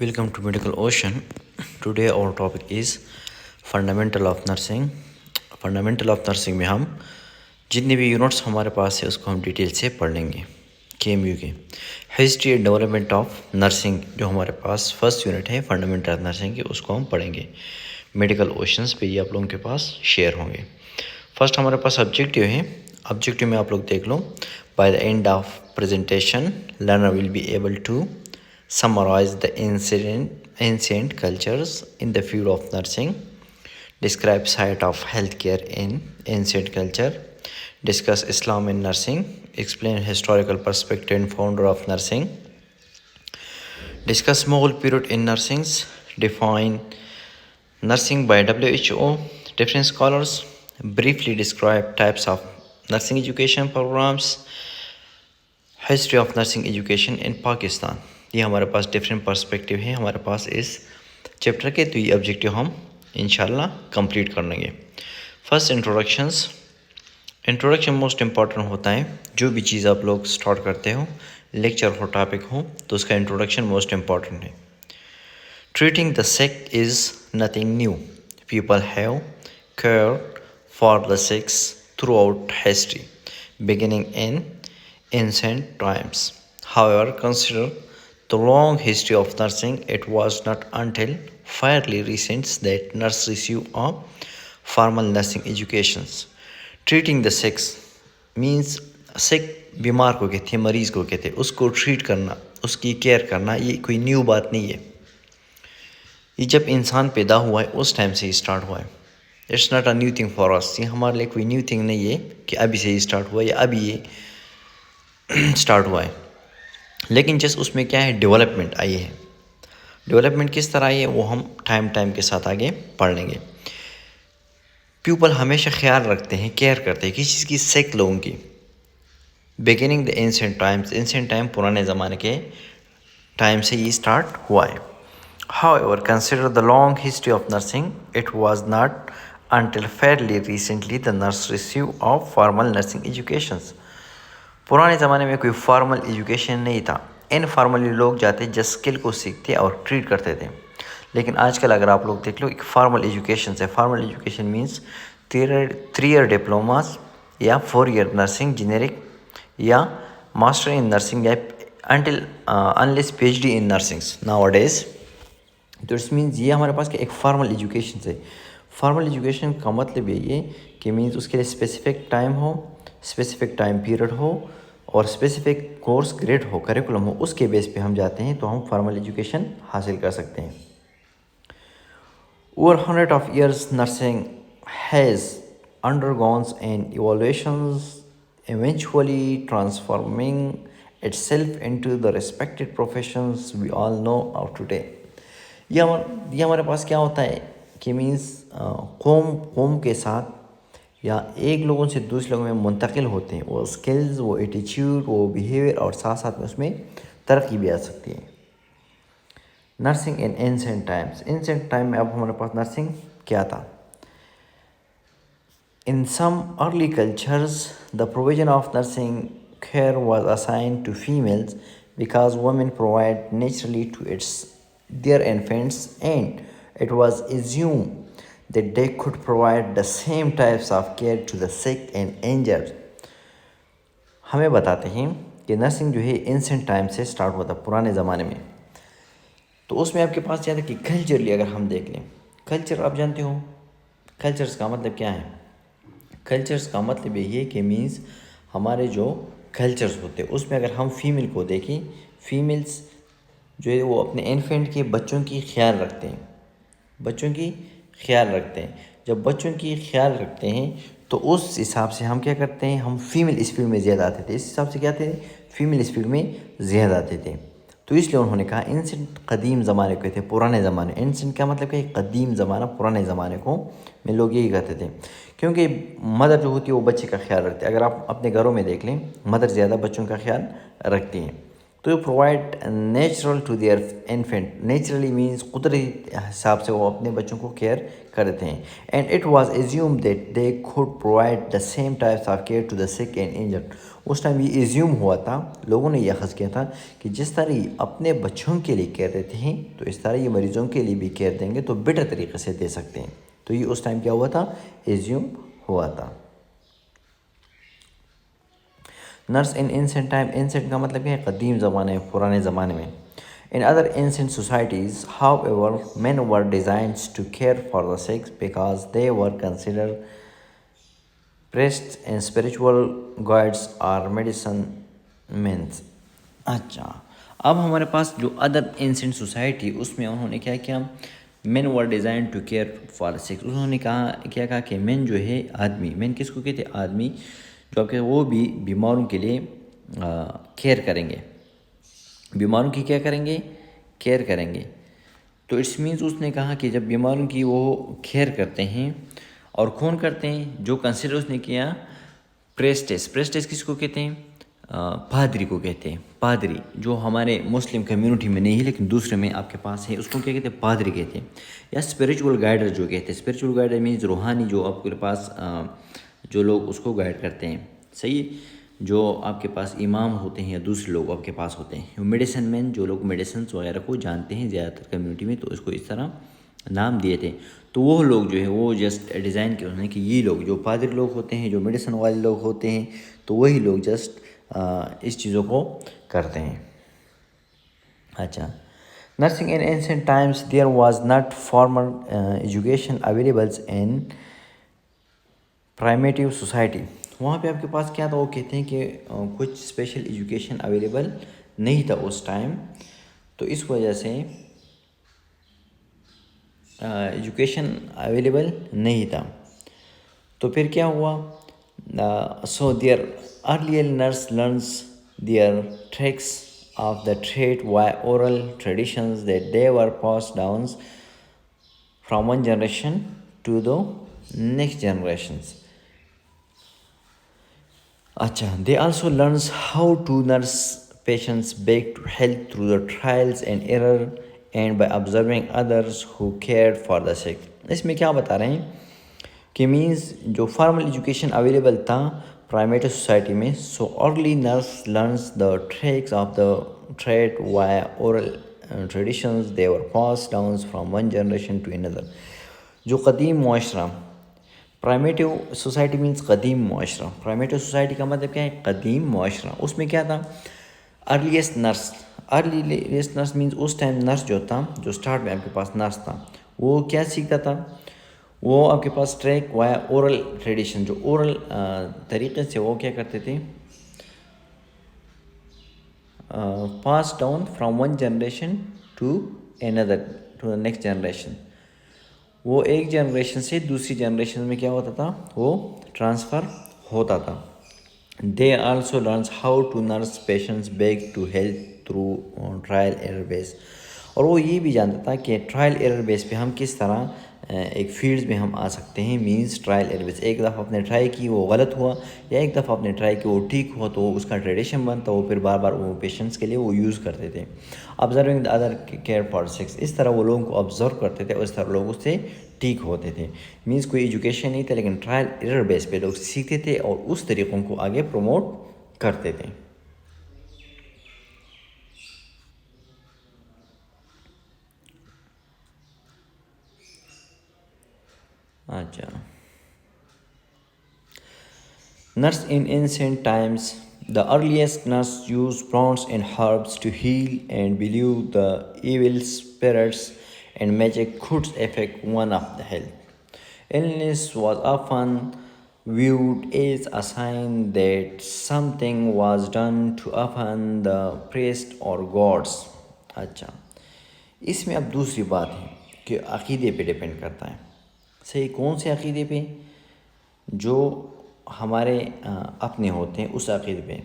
Welcome to Medical Ocean. Today our topic is fundamental of nursing. Fundamental of nursing में हम जितने भी units हमारे पास है उसको हम डिटेल से पढ़ लेंगे। KMU के history and development of nursing जो हमारे पास फर्स्ट यूनिट है फंडामेंटल ऑफ नर्सिंग की, उसको हम पढ़ेंगे। मेडिकल ओशंस पे ये आप लोगों के पास शेयर होंगे। फर्स्ट हमारे पास ऑब्जेक्टिव है। ऑब्जेक्टिव में आप लोग देख लो, by the end of presentation learner will be able to summarize the ancient cultures in the field of nursing, describe site of healthcare in ancient culture, discuss Islam in nursing, explain historical perspective and founder of nursing, discuss Mughal period in nursing, define nursing by WHO, different scholars, briefly describe types of nursing education programs, history of nursing education in Pakistan. ये हमारे पास different perspective है हमारे पास इस chapter के, तो ये objective हम इंशाल्लाह कंप्लीट कर लेंगे। फर्स्ट इंट्रोडक्शन मोस्ट इम्पॉर्टेंट होता है। जो भी चीज़ आप लोग स्टार्ट करते हो, लेक्चर हो, टॉपिक हो, तो उसका इंट्रोडक्शन मोस्ट इम्पॉर्टेंट है। Treating the sick is nothing new, people have care for the six through out history beginning in ancient times. However, consider the long history of nursing. It was not until fairly recent that nurses receive a formal nursing educations. Treating the sick means sick बीमार को कहते हैं, मरीज़ को कहते हैं, उसको treat करना, उसकी केयर करना, ये कोई न्यू बात नहीं है। ये जब इंसान पैदा हुआ है उस टाइम से ही स्टार्ट हुआ है। It's not a new thing for us. ये हमारे लिए कोई न्यू थिंग नहीं है कि अभी से ही स्टार्ट हुआ या अभी ये स्टार्ट हुआ है। लेकिन जस्ट उसमें क्या है, डेवलपमेंट आई है। डेवलपमेंट किस तरह आई है वो हम टाइम के साथ आगे पढ़ लेंगे। पीपल हमेशा ख्याल रखते हैं, केयर करते हैं किसी चीज़ की, सिक लोगों की। Beginning the ancient times, ancient time पुराने ज़माने के टाइम से ये स्टार्ट हुआ है। However consider the long history of nursing, it was not until fairly recently the nurse received of formal nursing educations. पुराने ज़माने में कोई फॉर्मल एजुकेशन नहीं था। इनफॉर्मली लोग जाते जस्ट स्किल को सीखते और ट्रीट करते थे। लेकिन आजकल अगर आप लोग देख लो, एक फॉर्मल एजुकेशन से, formal education means 3 year diplomas या 4 ईयर नर्सिंग जेनेरिक या मास्टर इन नर्सिंग या अनटिल अनलेस PhD इन नर्सिंग्स नाउअडेज। तो इट्स मीन्स ये हमारे पास एक फॉर्मल एजुकेशन से। फॉर्मल एजुकेशन का मतलब ये कि मीन्स उसके लिए स्पेसिफिक टाइम हो, स्पेसिफिक टाइम पीरियड हो और स्पेसिफिक कोर्स ग्रेड हो, करिकुलम हो, उसके बेस पे हम जाते हैं तो हम फॉर्मल एजुकेशन हासिल कर सकते हैं। Over 100 of years nursing has undergone an evolutions eventually transforming itself into the respected professions we all know of today. ये हमारे पास क्या होता है कि मीन्स कौम के साथ या एक लोगों से दूसरे लोगों में मुंतकिल होते हैं वो स्किल्स, वो एटीट्यूड, वो बिहेवियर, और साथ साथ में उसमें तरक्की भी आ सकती है। Nursing in ancient times, ancient time में अब हमारे पास नर्सिंग क्या था। In some early cultures the provision of nursing care was assigned to females because women provide naturally to their infants, and it was assumed that they could provide the same types of care to the sick and injured. हमें बताते हैं कि nursing जो है ancient time से start हुआ था, पुराने ज़माने में। तो उसमें आपके पास क्या था कि कल्चरली अगर हम देख लें, कल्चर आप जानते हो, कल्चर्स का मतलब क्या है। कल्चर्स का मतलब ये है कि मीन्स हमारे जो कल्चर्स होते हैं उसमें अगर हम फीमेल को देखें, फीमेल्स जो है वो अपने इन्फेंट के बच्चों की ख्याल रखते हैं, बच्चों की ख्याल रखते हैं। जब बच्चों की ख्याल रखते हैं तो उस हिसाब से हम क्या करते हैं, हम फीमेल इस फील्ड में ज़्यादा आते थे। इस हिसाब से क्या थे, फीमेल इस फील्ड में ज़्यादा आते थे। तो इसलिए उन्होंने कहा एंशिएंट कदीम ज़माने को थे, पुराने ज़माने। एंशिएंट का मतलब क्या है, कदीम ज़माना, पुराने ज़माने को में लोग यही कहते थे, क्योंकि मदर जो होती है वो बच्चे का ख्याल रखती है। अगर आप अपने घरों में देख लें, मदर ज़्यादा बच्चों का ख्याल रखती हैं। तो provide natural to their infant, naturally means कुदरती हिसाब से वो अपने बच्चों को केयर करते हैं। And it was assume that they could provide the same types of care to the sick and injured. उस टाइम ये एज्यूम हुआ था, लोगों ने यह अख़ज़ किया था कि जिस तरह ये अपने बच्चों के लिए केयर देते हैं तो इस तरह ये मरीज़ों के लिए भी केयर देंगे तो बेटर तरीके से दे सकते हैं। तो ये उस टाइम क्या हुआ था, एज्यूम हुआ था। Nurse in ancient time, ancient का मतलब क्या है, कदीम ज़माने में, पुराने ज़माने में। In other ancient societies however men were designed to care for the sick because they were considered priests and spiritual guides or medicine men। अच्छा, अब हमारे पास जो अदर एंसेंट सोसाइटी, उसमें उन्होंने क्या किया, men were design to care for sicks. उन्होंने कहा कि मेन जो है आदमी, मेन किसको कहते हैं, आदमी जो आपके वो भी बीमारों के लिए केयर करेंगे, बीमारों की क्या करेंगे, केयर करेंगे। तो इट्स मीन्स उसने कहा कि जब बीमारों की वो केयर करते हैं, और कौन करते हैं, जो कंसिडर उसने किया प्रेस्टेस। प्रेस्टेस किसको कहते हैं, पादरी को कहते हैं। पादरी जो हमारे मुस्लिम कम्युनिटी में नहीं है लेकिन दूसरे में आपके पास है, उसको क्या कहते हैं, पादरी कहते हैं। या स्पिरिचुअल गाइडर जो कहते हैं, स्पिरिचुअल गाइडर मीन्स रूहानी, जो आपके पास जो लोग उसको गाइड करते हैं, सही, जो आपके पास इमाम होते हैं या दूसरे लोग आपके पास होते हैं। मेडिसिन मैन, जो लोग मेडिसिन वगैरह को जानते हैं ज़्यादातर कम्युनिटी में, तो इसको इस तरह नाम दिए थे। तो वो लोग जो है वो जस्ट डिज़ाइन किए उन्होंने कि ये लोग जो पादरी लोग होते हैं, जो मेडिसिन वाले लोग होते हैं, तो वही लोग जस्ट इस चीज़ों को करते हैं। अच्छा, nursing in ancient times there was not formal education available in primitive society. वहाँ पे आपके पास क्या था, वो कहते हैं कि कुछ स्पेशल एजुकेशन अवेलेबल नहीं था उस टाइम, तो इस वजह से एजुकेशन अवेलेबल नहीं था। तो फिर क्या हुआ, so their earlier nurse learns their tricks of the trade via oral traditions that they were passed down from one generation to the next generations. अच्छा, they also learns how to nurse patients back to health through the trials and error and by observing others who cared for the sick. इसमें क्या बता रहे हैं कि means जो formal education available था primitive society में, so early nurse learns the tricks of the trade via oral traditions they were pass down from one generation to another. जो कदीम मुआशरा, प्राइमेटिव सोसाइटी मीन्स कदीम मुआशरा, प्राइमेटिव सोसाइटी का मतलब क्या है, कदीम मुआशरा। उसमें क्या था, earliest nurse, earliest nurse means उस टाइम नर्स जो था, जो स्टार्ट में आपके पास नर्स था, वो क्या सीखता था, वो आपके पास ट्रैक वाया ओरल ट्रेडिशन, जो ओरल तरीके से वो क्या करते थे, pass down from one generation to another, to the next generation. वो एक जनरेशन से दूसरी जनरेशन में क्या होता था, वो ट्रांसफ़र होता था। They also learns how to nurse patients back to health through trial error base. और वो ये भी जानता था कि ट्रायल एरर बेस पे हम किस तरह एक फील्ड में हम आ सकते हैं, मींस ट्रायल एरर बेस। एक दफ़ा आपने ट्राई की, वो गलत हुआ, या एक दफ़ा आपने ट्राई की, वो ठीक हुआ, तो उसका ट्रेडिशन बनता, वो फिर बार बार वो पेशेंट्स के लिए वो यूज़ करते थे। Observing the other care for six, इस तरह वो लोगों को ऑब्जर्व करते थे और इस तरह लोग उससे ठीक होते थे। मींस कोई एजुकेशन नहीं था लेकिन ट्रायल एरर बेस पे लोग सीखते थे और उस तरीक़ों को आगे प्रमोट करते थे। अच्छा, nurse in ancient times, the earliest nurse used plants and herbs to heal and believed the evil spirits and magic could affect one of the health. Illness was often viewed as a sign that something was done to offend the priest or gods. अच्छा, इसमें अब दूसरी बात है कि अक़ीदे पे depend करता है, सही, कौन से अक़ीदे पे, जो हमारे अपने होते हैं उस अक़ीदे पे।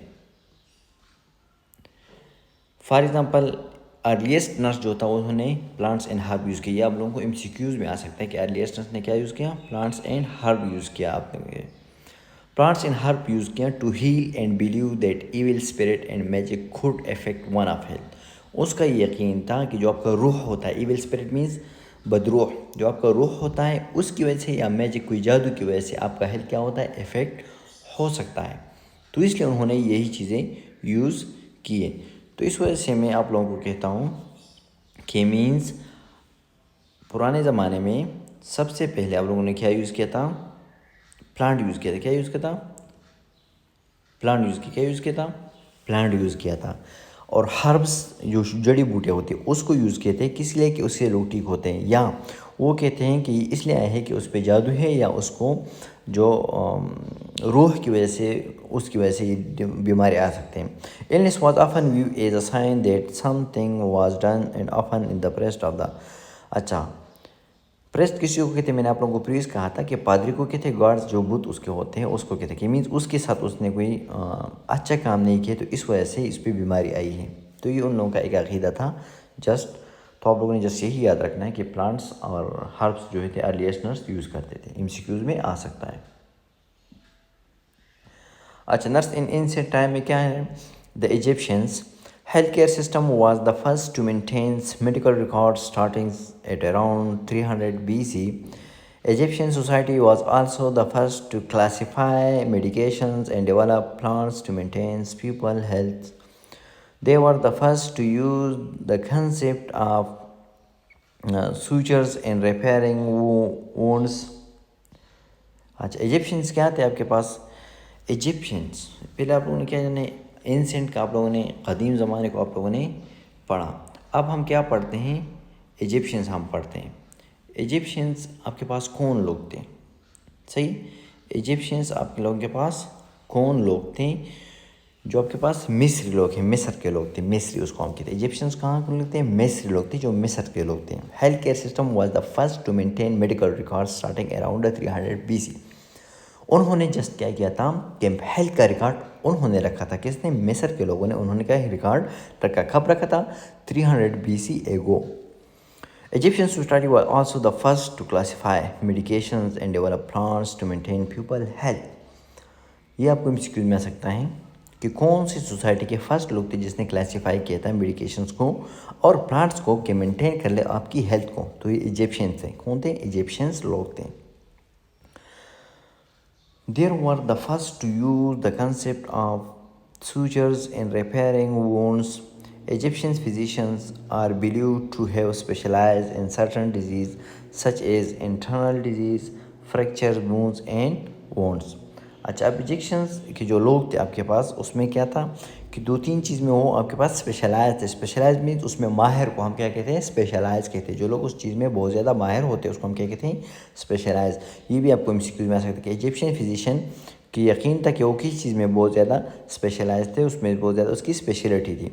फॉर एग्ज़ाम्पल अर्लीस्ट नर्स जो था उन्होंने प्लांट्स एंड हर्ब यूज़ किया। आप लोगों को MCQs में आ सकता है कि अर्लीस्ट नर्स ने क्या यूज़ किया, प्लांट्स एंड हर्ब यूज़ किया। आपने प्लांट्स एंड हर्ब यूज़ किया to heal and believe that evil spirit and magic could affect one of health. उसका यकीन था कि जो आपका रूह होता है, इविल स्पिरिट मीन्स बदरूह, जो आपका रूह होता है उसकी वजह से या मैजिक कोई जादू की वजह से आपका हेल्थ क्या होता है, इफ़ेक्ट हो सकता है। तो इसलिए उन्होंने यही चीज़ें यूज़ किए। तो इस वजह से मैं आप लोगों को कहता हूँ कि मीन्स पुराने ज़माने में सबसे पहले आप लोगों ने क्या यूज़ किया था, प्लांट यूज़ किया था। क्या यूज़ किया था, प्लांट यूज़ किया। क्या यूज़ किया था, प्लांट यूज़ किया था। और हर्ब्स जो जड़ी बूटियाँ होती है उसको यूज़ किए थे, किस लिए कि उससे लोग ठीक होते हैं, या वो कहते हैं कि इसलिए आए हैं कि उस पर जादू है, या उसको जो रूह की वजह से उसकी वजह से ये बीमारी आ सकते हैं। Illness was often view as a sign that something was done and often in the priest of the. अच्छा, प्रेस्ट किसी को कहते हैं, मैंने आप लोगों को प्रीवियस कहा था कि पादरी को कहते हैं, गार्ड्स जो बुत उसके होते हैं उसको कहते हैं, कि मीन्स उसके साथ उसने कोई अच्छा काम नहीं किया तो इस वजह से इस पर बीमारी आई है। तो ये उन लोगों का एक अकीदा था जस्ट। तो आप लोगों ने जस्ट यही याद रखना है कि प्लांट्स और हर्ब्स जो थे अर्लीस्ट नर्स यूज़ करते थे। MCQs में आ सकता है। अच्छा, नर्स इन एंशिएंट टाइम में क्या है, the Egyptians healthcare system was the first to maintain medical records starting at around 300 BC. Egyptian society was also the first to classify medications and develop plans to maintain people health. They were the first to use the concept of sutures in repairing wounds. अच्छा, Egyptians क्या थे आपके पास, Egyptians पहले आप लोगों ने क्या जाने, एंसेंट का आप लोगों ने क़दीम ज़माने को आप लोगों ने पढ़ा। अब हम क्या पढ़ते हैं, इजिप्शियंस हम पढ़ते हैं। इजिप्शियंस आपके पास कौन लोग थे, सही, इजिप्शियंस आपके लोगों के पास कौन लोग थे, जो आपके पास मिस्री लोग हैं, मिस्र के लोग थे, मिस्री उसको हम कहते हैं। इजिप्शियंस कहाँ के लोग थे, मिस्री लोग थे, जो मिस्र के लोग थे। Health care system was the first to maintain medical record starting around 300 BC। उन्होंने जस्ट क्या किया था कि हेल्थ का रिकॉर्ड उन्होंने रखा था, किसने, मिस्र के लोगों ने। उन्होंने क्या रिकॉर्ड रखा, कब रखा था, 300 BC एगो। Egyptian society was also the first to classify medications and develop plans to maintain people health। ये आपको MCQ में आ सकता है कि कौन सी सोसाइटी के फर्स्ट लोग थे जिसने क्लासीफाई किया था मेडिकेशंस को और प्लांट्स को कि मेंटेन कर ले आपकी हेल्थ को। तो ये इजिप्शियंस थे। कौन थे, इजिप्शियंस लोग थे। They were the first to use the concept of sutures in repairing wounds. Egyptian physicians are believed to have specialized in certain diseases such as internal disease, fractures, wounds and wounds। अच्छा, अब Egyptians के जो लोग थे आपके पास उसमें क्या था कि दो तीन चीज़ में वो आपके पास स्पेशलाइज थे। स्पेशलाइज मीन्स उसमें माहिर को हम क्या कहते हैं, स्पेशलाइज कहते हैं। जो लोग उस चीज़ में बहुत ज़्यादा माहिर होते हैं उसको हम क्या कहते हैं, स्पेशलाइज। ये भी आपको MCQ में आ सकता है कि इजिप्शियन फिजिशियन की यकीन था कि वो किस चीज़ में बहुत ज़्यादा स्पेशलाइज थे, उसमें बहुत ज़्यादा उसकी स्पेशलिटी थी।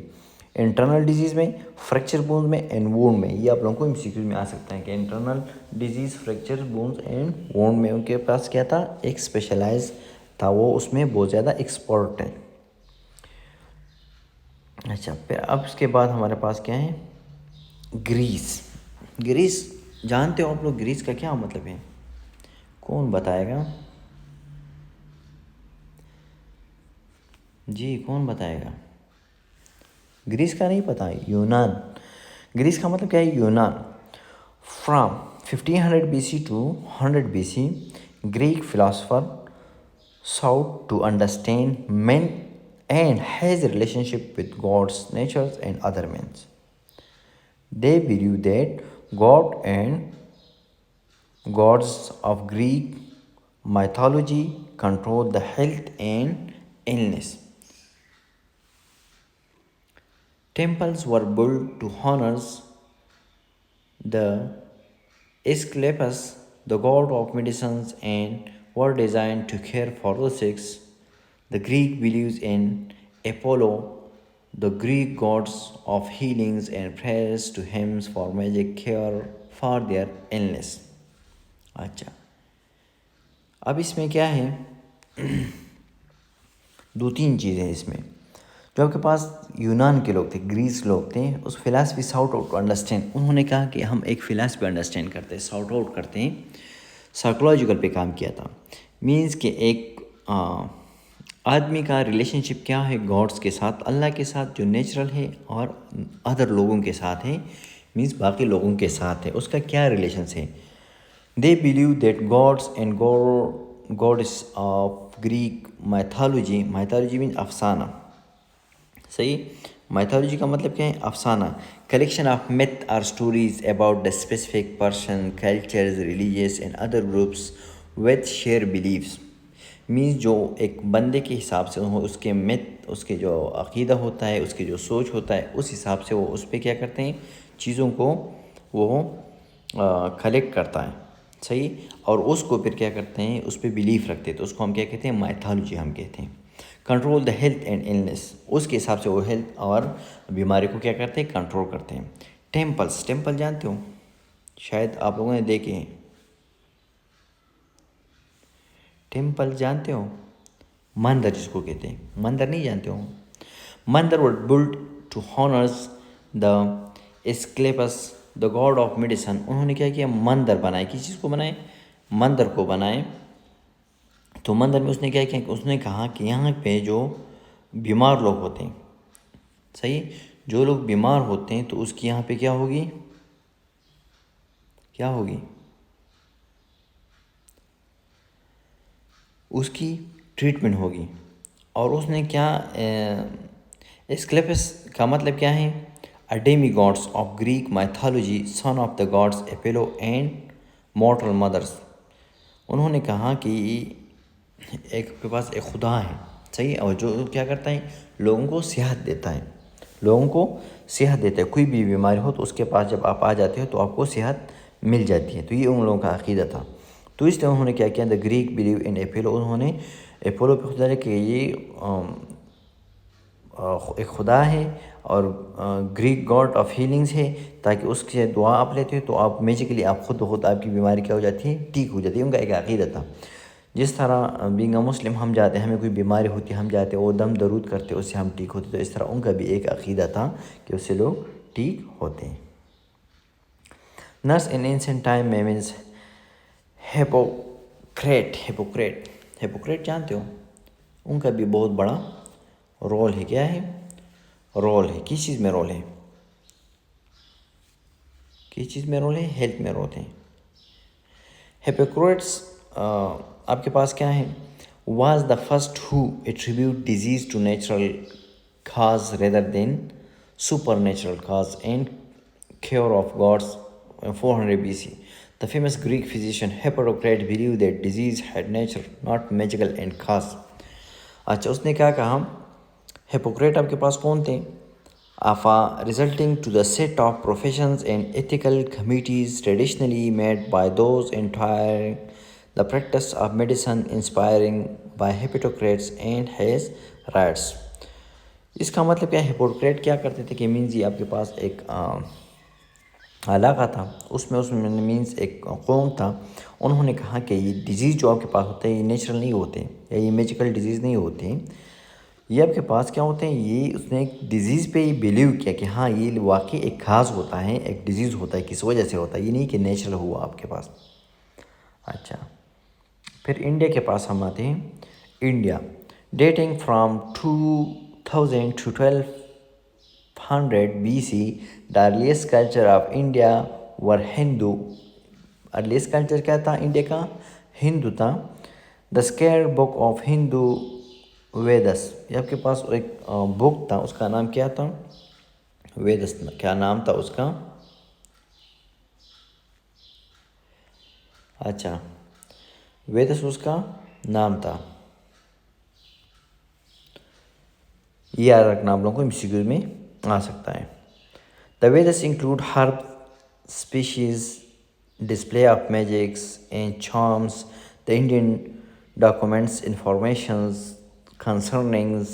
इंटरनल डिजीज़ में, फ्रैक्चर बोन्स में एंड वोंड में। ये आप लोगों को MCQ में आ सकता है कि internal disease, fracture bones and wound में उनके पास क्या था, एक स्पेशलाइज था, वो उसमें बहुत ज़्यादा एक्सपर्ट है। अच्छा, फिर अब उसके बाद हमारे पास क्या है, ग्रीस। ग्रीस जानते हो आप लोग, ग्रीस का क्या मतलब है, कौन बताएगा जी, कौन बताएगा, ग्रीस का नहीं पता, यूनान। ग्रीस का मतलब क्या है, यूनान। From 1500 BC to 100 BC, Greek philosopher sought to understand men and his relationship with gods, natures and other men. They believe that God and gods of Greek mythology control the health and illness. Temples were built to honor the Asclepius, the god of medicines, and were designed to care for the sick. The Greek believes in Apollo, the Greek gods of healings, and prayers to him for magic cure for their illness। अच्छा, अब इसमें क्या है दो तीन चीज़ें इसमें। जो आपके पास यूनान के लोग थे, ग्रीस लोग थे, उस philosophy sought out to understand, उन्होंने कहा कि हम एक फ़िलासफी अंडरस्टैंड करते हैं, साउट आउट करते हैं, साइकोलॉजिकल पे काम किया था। मीन्स कि एक आदमी का रिलेशनशिप क्या है गॉड्स के साथ, अल्लाह के साथ जो नेचुरल है, और अदर लोगों के साथ है, मीन्स बाकी लोगों के साथ है, उसका क्या रिलेशन है। They believe that gods and goddess of Greek mythology. Mythology means अफसाना, सही। mythology का मतलब क्या है? अफसाना। collection of myth or stories about the specific person, cultures, religions and other groups with shared beliefs. Means जो एक बंदे के हिसाब से उसके मिथ, उसके जो अक़ीदा होता है, उसके जो सोच होता है, उस हिसाब से वो उस पर क्या करते हैं, चीज़ों को वो कलेक्ट करता है, सही। और उसको फिर क्या करते हैं, उस पर बिलीफ रखते हैं, तो उसको हम क्या कहते हैं? माइथोलॉजी हम कहते हैं। Control the health and illness, उसके हिसाब से वो हेल्थ और बीमारी को क्या करते हैं? कंट्रोल करते हैं। टेम्पल्स, टेम्पल जानते हो, शायद आप लोगों ने देखे हैं। टेम्पल जानते हो? मंदिर जिसको कहते हैं, मंदिर नहीं जानते हो? मंदिर were build to honours the Asclepius the god of medicine. उन्होंने क्या किया? मंदिर बनाए। किस चीज़ को बनाए? मंदिर को बनाए। तो मंदिर में उसने क्या किया? उसने कहा कि यहाँ पे जो बीमार लोग होते हैं, सही, जो लोग बीमार होते हैं तो उसकी यहाँ पे क्या होगी? क्या होगी? उसकी ट्रीटमेंट होगी। और उसने क्या, एस्क्लेपस का मतलब क्या है? A demigods of Greek mythology, son of the gods Apollo and mortal mothers. उन्होंने कहा कि एक के पास एक खुदा है, सही, और जो क्या करता है? लोगों को सेहत देता है, लोगों को सेहत देता है। कोई भी बीमारी हो तो उसके पास जब आप आ जाते हो तो आपको सेहत मिल जाती है। तो ये उन लोगों का अक़ीदा था। तो इसलिए उन्होंने क्या किया? The Greek believe in Apollo. उन्होंने एपोलो पे खुदा कि ये एक खुदा है और ग्रीक गॉड ऑफ हीलिंग्स है, ताकि उससे दुआ आप लेते हो तो आप मैजिकली आप खुद ब खुद आपकी बीमारी क्या हो जाती है? ठीक हो जाती है। उनका एक अक़ीदा था। जिस तरह बीइंग अ मुस्लिम हम जाते हैं, हमें कोई बीमारी होती है, हम जाते हैं वो दम दरूद करते, उससे हम ठीक होते, तो इस तरह उनका भी एक अक़ीदा था कि उससे लोग ठीक होते हैं। नर्स इन एंशिएंट टाइम में मीन्स हिपोक्रेट। हिपोक्रेट, हिपोक्रेट जानते हो? उनका भी बहुत बड़ा रोल है। क्या है? रोल है। किस चीज़ में रोल है? किस चीज़ में रोल है? हेल्थ में रोल है। हिपोक्रेट्स आपके पास क्या है? was the first who attribute disease to natural cause rather than supernatural cause and cure of gods 400 BC. The famous Greek physician Hippocrates believed that disease had nature, not magical and cause. अच्छा, उसने क्या कहा? Hypocrite आपके पास कौन थे? AFA, resulting to the set of professions and ethical committees traditionally made by those entire the practice of medicine, inspiring by Hippocrates and his writers. इसका मतलब क्या? हिपोक्रेट क्या करते थे कि मीन्स ये आपके पास एक इलाका था, उसमें मीन्स एक कौम था। उन्होंने कहा कि ये डिजीज़ जो आपके पास होते हैं ये नेचुरल नहीं होते या ये मैजिकल डिजीज़ नहीं होते, ये आपके पास क्या होते हैं? ये उसने एक डिज़ीज़ पे ही बिलीव किया कि हाँ ये वाकई एक खास होता है, एक डिज़ीज़ होता है, किस वजह से होता है, ये नहीं कि नेचुरल हुआ आपके पास। अच्छा, फिर इंडिया के पास हम आते हैं। India dating from 2000 to 1200 BC, the earliest culture of India were Hindu. Earliest culture क्या था इंडिया का? हिंदू था। The square book of Hindu Vedas, ये आपके पास एक बुक था, उसका नाम क्या था? वेदस। क्या नाम था उसका? अच्छा, वेदस उसका नाम था। ये याद रखना आप लोगों को, एमसीक्यू में आ सकता है। The Vedas include herb species, display of magics and charms. The Indian documents informations concerning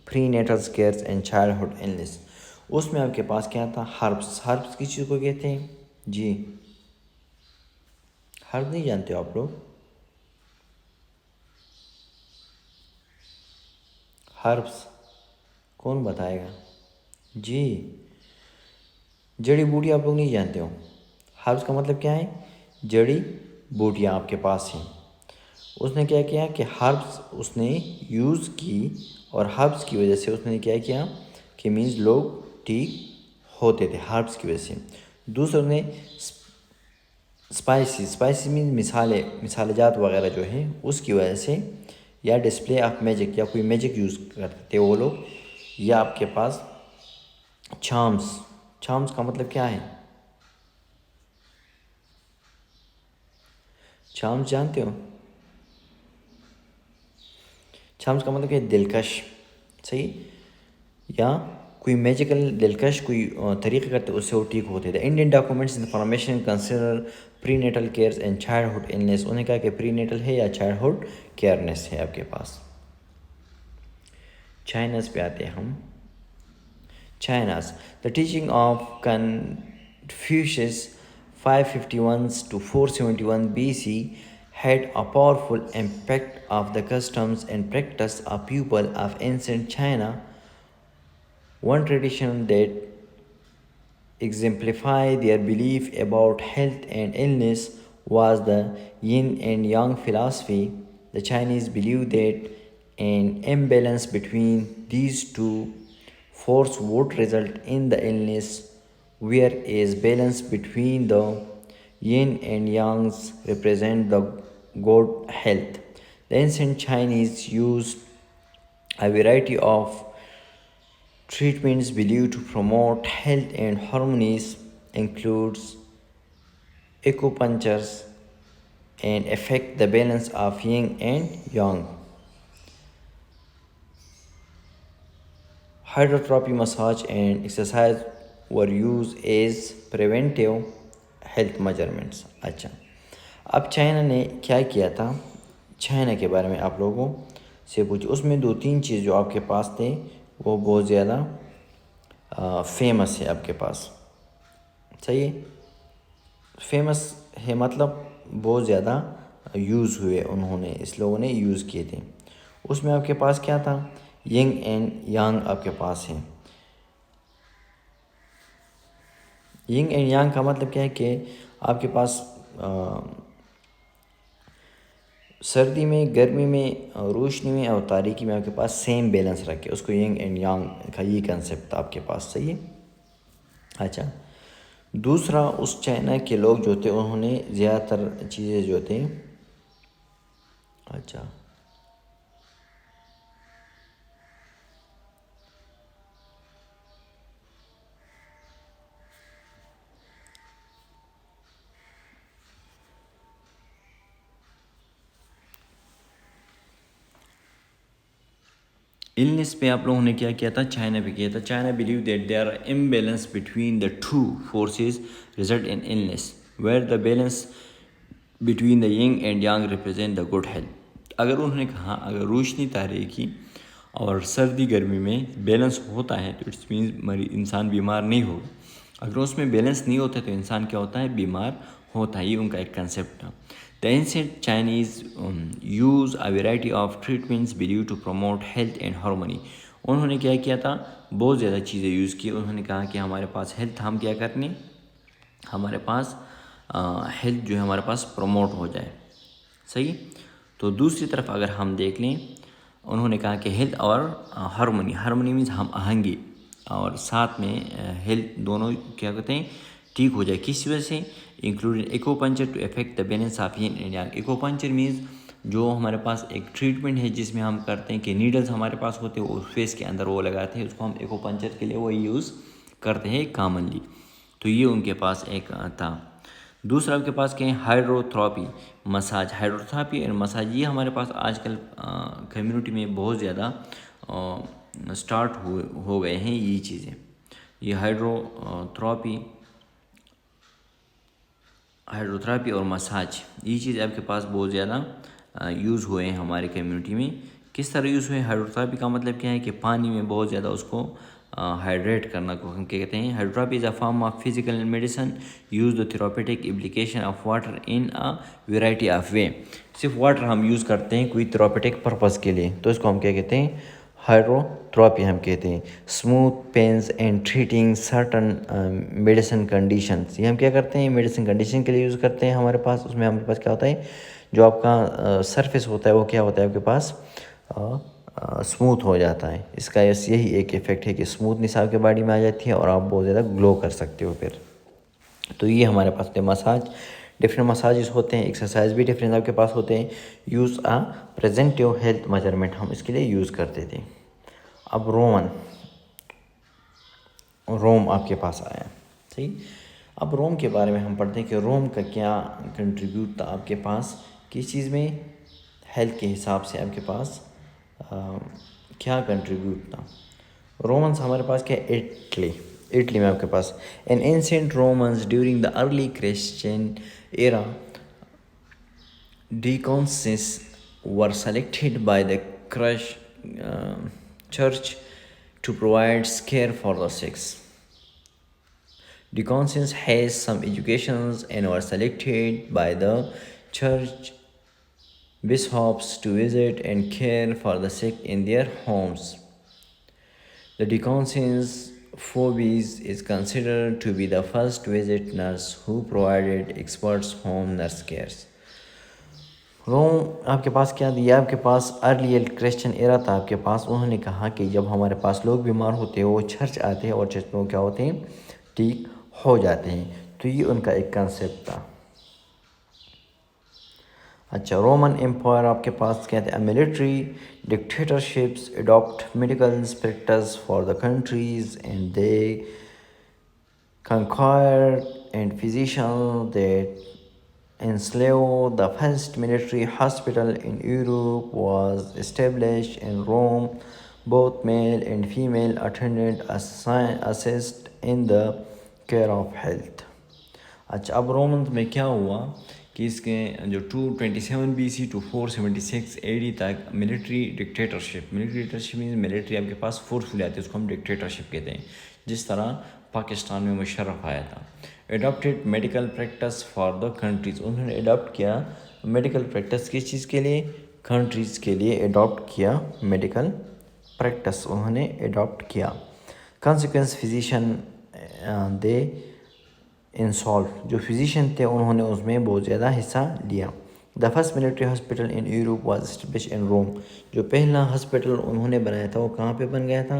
prenatal cares and childhood illness. उसमें आपके पास क्या था? हर्ब्स। हर्ब्स किस चीज़ को कहते हैं जी? हर्ब नहीं जानते हो आप लोग? हर्ब्स कौन बताएगा जी? जड़ी बूटी आप लोग नहीं जानते हो? हर्ब्स का मतलब क्या है? जड़ी बूटियाँ आपके पास हैं। उसने क्या किया कि हर्ब्स उसने यूज़ की और हर्ब्स की वजह से उसने क्या किया कि मीन्स लोग ठीक होते थे हर्ब्स की वजह से। दूसरे ने स्पाइसी मीन मिसाले जात वगैरह जो है उसकी वजह से, या डिस्प्ले ऑफ मैजिक, या कोई मैजिक यूज़ करते वो लोग, या आपके पास चार्म्स का मतलब क्या है? चार्म्स जानते हो? चार्म्स का मतलब क्या है? दिलकश, सही। या कोई मैजिकल दिलकश कोई तरीक़ा करते उससे वो ठीक होते थे। Indian documents information consider prenatal cares and childhood illness. उन्होंने कहा कि प्री नेटल है या चाइल्डहुड केयरनेस है आपके पास। चाइनास पे आते हैं हम। China's the teaching of Confucius 551 to 471 BC had a powerful impact of the customs and practice of people of ancient China. One tradition that exemplified their belief about health and illness was the yin and yang philosophy. The Chinese believed that an imbalance between these two forces would result in the illness, whereas balance between the yin and yangs represent the good health. The ancient Chinese used a variety of treatments believed to promote health and harmonies, includes acupunctures and affect the balance of yin and yang. Hydrotherapy, massage and exercise were used as preventive health measurements. अच्छा, अब China ने क्या किया था? China के बारे में आप लोगों से पूछिए। उसमें 2-3 चीज़ जो आपके पास थे वो बहुत ज़्यादा फेमस है आपके पास, सही है। फेमस है मतलब बहुत ज़्यादा यूज़ हुए, उन्होंने इस लोगों ने यूज़ किए थे। उसमें आपके पास क्या था? यिंग एंड यांग आपके पास है। यिंग एंड यांग का मतलब क्या है कि आपके पास सर्दी में, गर्मी में, रोशनी में और तारीकी में आपके पास सेम बैलेंस रखे, उसको यिंग एंड यांग का ये कंसेप्ट था आपके पास, सही है। अच्छा, दूसरा, उस चाइना के लोग जो थे उन्होंने ज़्यादातर चीज़ें जो थे, अच्छा, इलनेस पे आप लोगों ने क्या किया था? चाइना पे किया था। China believe that there are imbalance between the two forces result in illness, where the balance between the ying and yang represent the good health. अगर उन्होंने कहा अगर रोशनी तारीकी और सर्दी गर्मी में बैलेंस होता है तो इट्स मीन्स इंसान बीमार नहीं होगा। अगर उसमें बैलेंस नहीं होता तो इंसान क्या होता है? बीमार होता है। ये उनका एक कंसेप्ट था। The ancient Chinese use a variety of treatments believe to promote health and harmony. उन्होंने क्या किया था? बहुत ज़्यादा चीज़ें यूज़ की। उन्होंने कहा कि हमारे पास हेल्थ, हम क्या करने, हमारे पास हेल्थ जो है हमारे पास प्रमोट हो जाए, सही। तो दूसरी तरफ अगर हम देख लें, उन्होंने कहा कि हेल्थ और हार्मनी मीन्स हम आहंगी और साथ में हेल्थ दोनों क्या कहते हैं ठीक हो जाए। किस वजह से? Including acupuncture to effect the balance of yin and yang. Acupuncture means जो हमारे पास एक ट्रीटमेंट है जिसमें हम करते हैं कि नीडल्स हमारे पास होते हैं वो फेस के अंदर वो लगाते हैं, उसको हम एक्यूपंक्चर के लिए वो यूज़ करते हैं कॉमनली। तो ये उनके पास एक था। दूसरा आपके पास क्या है? Hydrotherapy, massage. हाइड्रोथेरेपी और मसाज ये हमारे पास आजकल कम्युनिटी में बहुत ज़्यादा स्टार्ट हो गए हैं ये चीज़ें। ये हाइड्रोथेरेपी और मसाज ये चीज़ आपके पास बहुत ज़्यादा यूज़ हुए हैं हमारे कम्युनिटी में। किस तरह यूज़ हुए? हाइड्रोथेरेपी का मतलब क्या है कि पानी में बहुत ज़्यादा उसको हाइड्रेट करना को हम क्या कहते हैं? Hydrotherapy is a form of physical medicine use the therapeutic application of water in a variety of वे। सिर्फ वाटर हम यूज़ करते हैं कोई थेरापेटिक पर्पज़ के लिए, तो इसको हम क्या कहते हैं? हाइड्रोथेरेपी हम कहते हैं। Smooth pains and treating certain medicine conditions, ये हम क्या करते हैं? मेडिसिन कंडीशन के लिए यूज़ करते हैं। हमारे पास उसमें हमारे पास क्या होता है? जो आपका सरफेस होता है वो क्या होता है आपके पास? स्मूथ हो जाता है। इसका यही एक इफ़ेक्ट है कि स्मूथनेस आपके बॉडी में आ जाती है और आप बहुत ज़्यादा ग्लो कर सकते हो फिर। तो ये हमारे पास थे मसाज। डिफरेंट मसाजेस होते हैं, एक्सरसाइज भी डिफरेंट आपके पास होते हैं। यूज़ अ प्रेजेंटिव हेल्थ मेजरमेंट हम इसके लिए यूज़ करते थे। अब रोम आपके पास आया, सही। अब रोम के बारे में हम पढ़ते हैं कि रोम का क्या कंट्रीब्यूट था आपके पास, किस चीज़ में, हेल्थ के हिसाब से आपके पास क्या कंट्रीब्यूट था। रोमन्स हमारे पास क्या, इटली में आपके पास in ancient Romans during the early Christian era deaconess were selected by the church to provide care for the sick. Deaconess has some educations and were selected by the church bishops to visit and care for the sick in their homes. The deaconess Phoebes is considered to be the first visit nurse who provided experts home nurse cares. रोम आपके पास क्या दिया, आपके पास early Christian era था आपके पास। उन्होंने कहा कि जब हमारे पास लोग बीमार होते हैं वो चर्च आते हैं और चर्च में क्या होते हैं, ठीक हो जाते हैं। तो ये उनका एक कंसेप्ट था। अच्छा, रोमन एम्पायर आपके पास क्या थे, military dictatorships adopt medical practice for the countries and they conquered and physicians that enslaved. The first military hospital in Europe was established in Rome. Both male and female attendants assist in the care of health. अच्छा, अब Roman में क्या हुआ कि इसके जो 227 BC to 476 AD तक military dictatorship means military आपके पास फोर्सफुल आती है, उसको हम डिक्टेटरशिप कहते हैं। जिस तरह पाकिस्तान में मुशर्रफ आया था। Adopted medical practice for the countries, उन्होंने एडॉप्ट किया मेडिकल प्रैक्टिस किस चीज़ के लिए, कंट्रीज़ के लिए एडॉप्ट किया मेडिकल प्रैक्टिस उन्होंने एडॉप्ट किया। कॉन्सिक्वेंस फिजिशियन दे इंसॉल्व, जो फिजिशियन थे उन्होंने उसमें बहुत ज़्यादा हिस्सा लिया। The first military hospital in Europe was establish in Rome, जो पहला हॉस्पिटल उन्होंने बनाया था वो कहाँ पे बन गया था,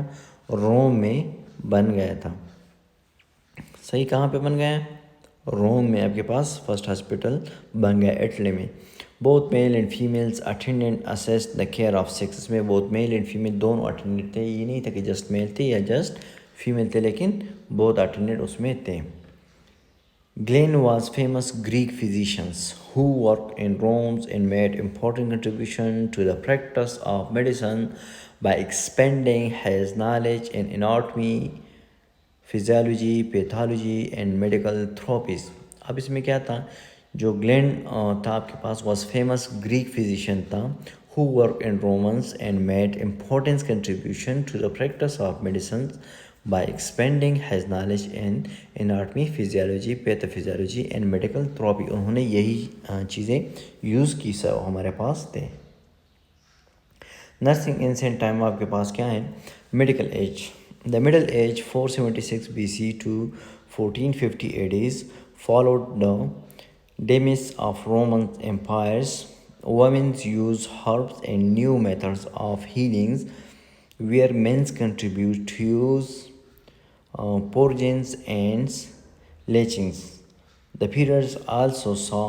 रोम में बन गया था। सही, कहाँ पे बन गया, रोम में आपके पास फर्स्ट हॉस्पिटल बन गया, इटली में। Both male and females attendant assessed the care of six, में बोथ मेल एंड फीमेल दोनों अटेंडेंट थे। ये नहीं था कि जस्ट मेल थे या जस्ट फीमेल थे, लेकिन बोथ अटेंडेंट उसमें थे। Galen was famous Greek physician who worked in Rome and made important contribution to the practice of medicine by expanding his knowledge in anatomy, physiology, pathology and medical therapies. अब इसमें क्या था, जो Glenn था आपके पास was famous Greek physician था who worked in Romans and made important contribution to the practice of medicine by expanding his knowledge in anatomy, physiology, pathophysiology and medical therapy. उन्होंने यही चीज़ें यूज़ की सब हमारे पास थे। नर्सिंग एंशिएंट टाइम आपके पास क्या है, medieval age. The middle age 476 BC to 1450 AD followed the demise of Roman empires. Women's use herbs and new methods of healings, where men's contribute to use porgens and lynchings. The periods also saw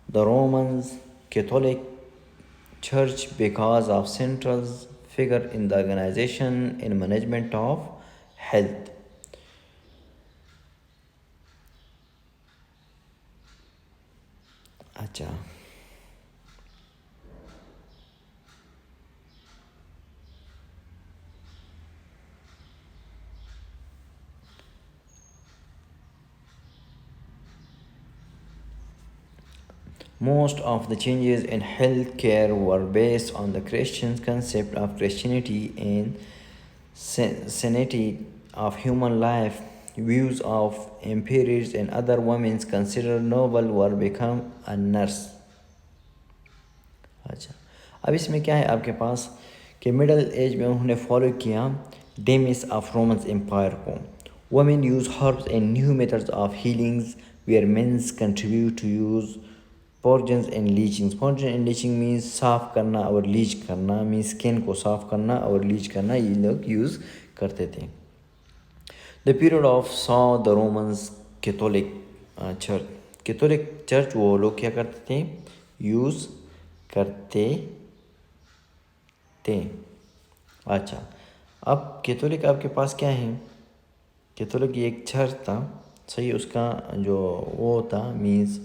the Roman Catholic Church because of central figure in the organization and management of health. अच्छा, most of the changes in healthcare were based on the Christian concept of Christianity and sanctity of human life. Views of emperors and other women considered noble were become a nurse. अच्छा, अब इसमें क्या है आपके पास कि middle age में उन्होंने follow किया डेमिस ऑफ रोमन एम्पायर को। Women use herbs and new methods of healings where men's contribute to use purgings and leechings. Purging and leeching means साफ़ करना और लीच करना, मीन्स स्किन को साफ़ करना और लीच करना, ये लोग यूज़ करते थे। The period of saw the Romans Catholic church Catholic church वो लोग क्या करते थे, यूज़ करते थे। अच्छा, अब कैथोलिक आपके पास क्या है, कैथोलिक ये एक चर्च था, सही। उसका जो वो था मीन्स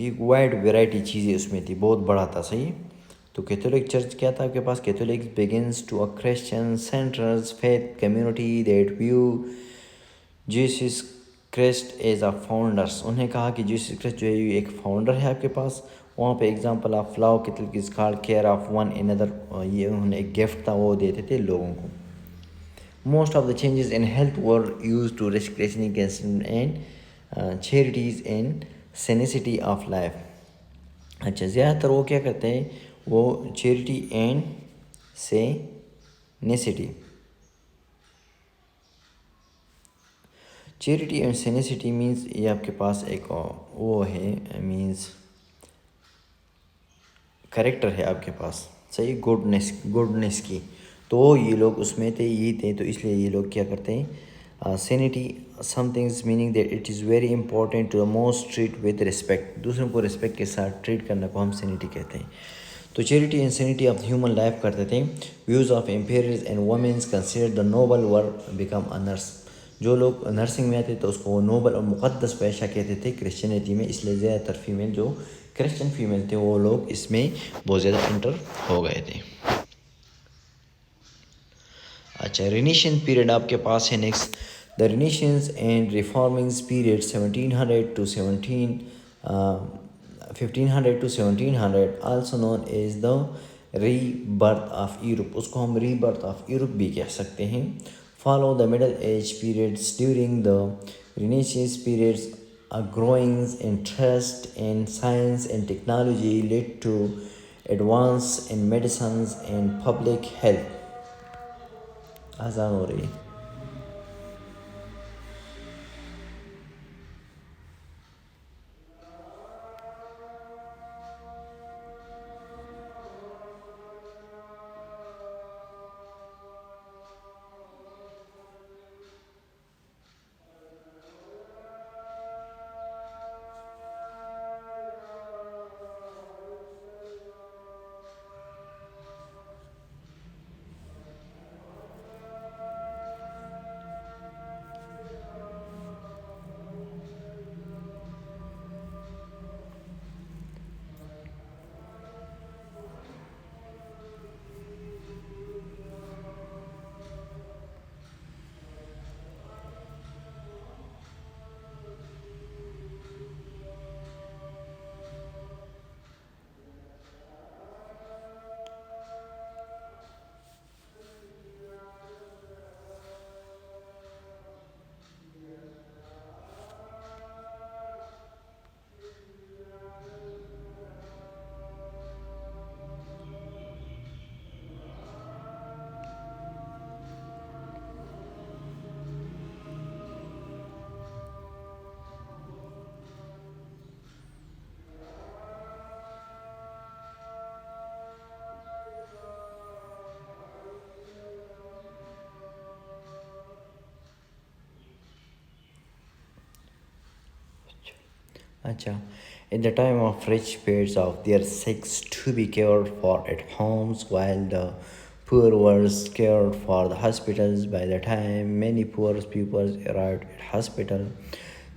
एक वाइड वैरायटी चीज़ें उसमें थी, बहुत बड़ा था, सही। तो कैथोलिक चर्च क्या था आपके पास, Catholic begins to a Christian centres faith community that view Jesus Christ as a founders. उन्हें कहा कि जीसस क्राइस्ट जो है ये एक फाउंडर है आपके पास। वहाँ पे example of love Catholic is called care of one another, ये उन्होंने एक गिफ्ट था वो देते थे लोगों को। Most of the changes in health were used to risk against and charities and sanctity of life। अच्छा, ज़्यादातर वो क्या करते हैं, वो charity and sanctity, charity and sanctity means ये आपके पास एक वो है, मीन्स करेक्टर है आपके पास, सही, गुडनेस की। तो ये लोग उसमें थे, ये थे, तो इसलिए ये लोग क्या करते हैं, sanity somethings meaning that it is very important to the most treat with respect. दूसरों को रिस्पेक्ट के साथ ट्रीट करने को हम सैनिटी कहते हैं। तो charity and sanity of human life करते थे। Views of empires and women's consider the noble were become a nurse. जो लोग नर्सिंग में आते तो उसको वो नोबल और मुक़द्दस पेशा कहते थे क्रिश्चियनिटी में, इसलिए ज़्यादातर फीमेल जो क्रिश्चियन फीमेल थे वो लोग इसमें बहुत ज़्यादा इंटर हो गए थे। अच्छा, रिनेशंस पीरियड आपके पास है next. The renaissance and reformings period 1700 to 1500 to 1700 also known as the rebirth of Europe. उसको हम रीबर्थ ऑफ यूरोप भी कह सकते हैं। Follow the middle age periods during the renaissance periods a growing interest in science and technology led to advance in medicines and public health। आसान हो रही है। अच्छा, in the time of rich parents of their sex to be cared for at homes while the poor were cared for the hospitals. By the time many poor people arrived at hospital,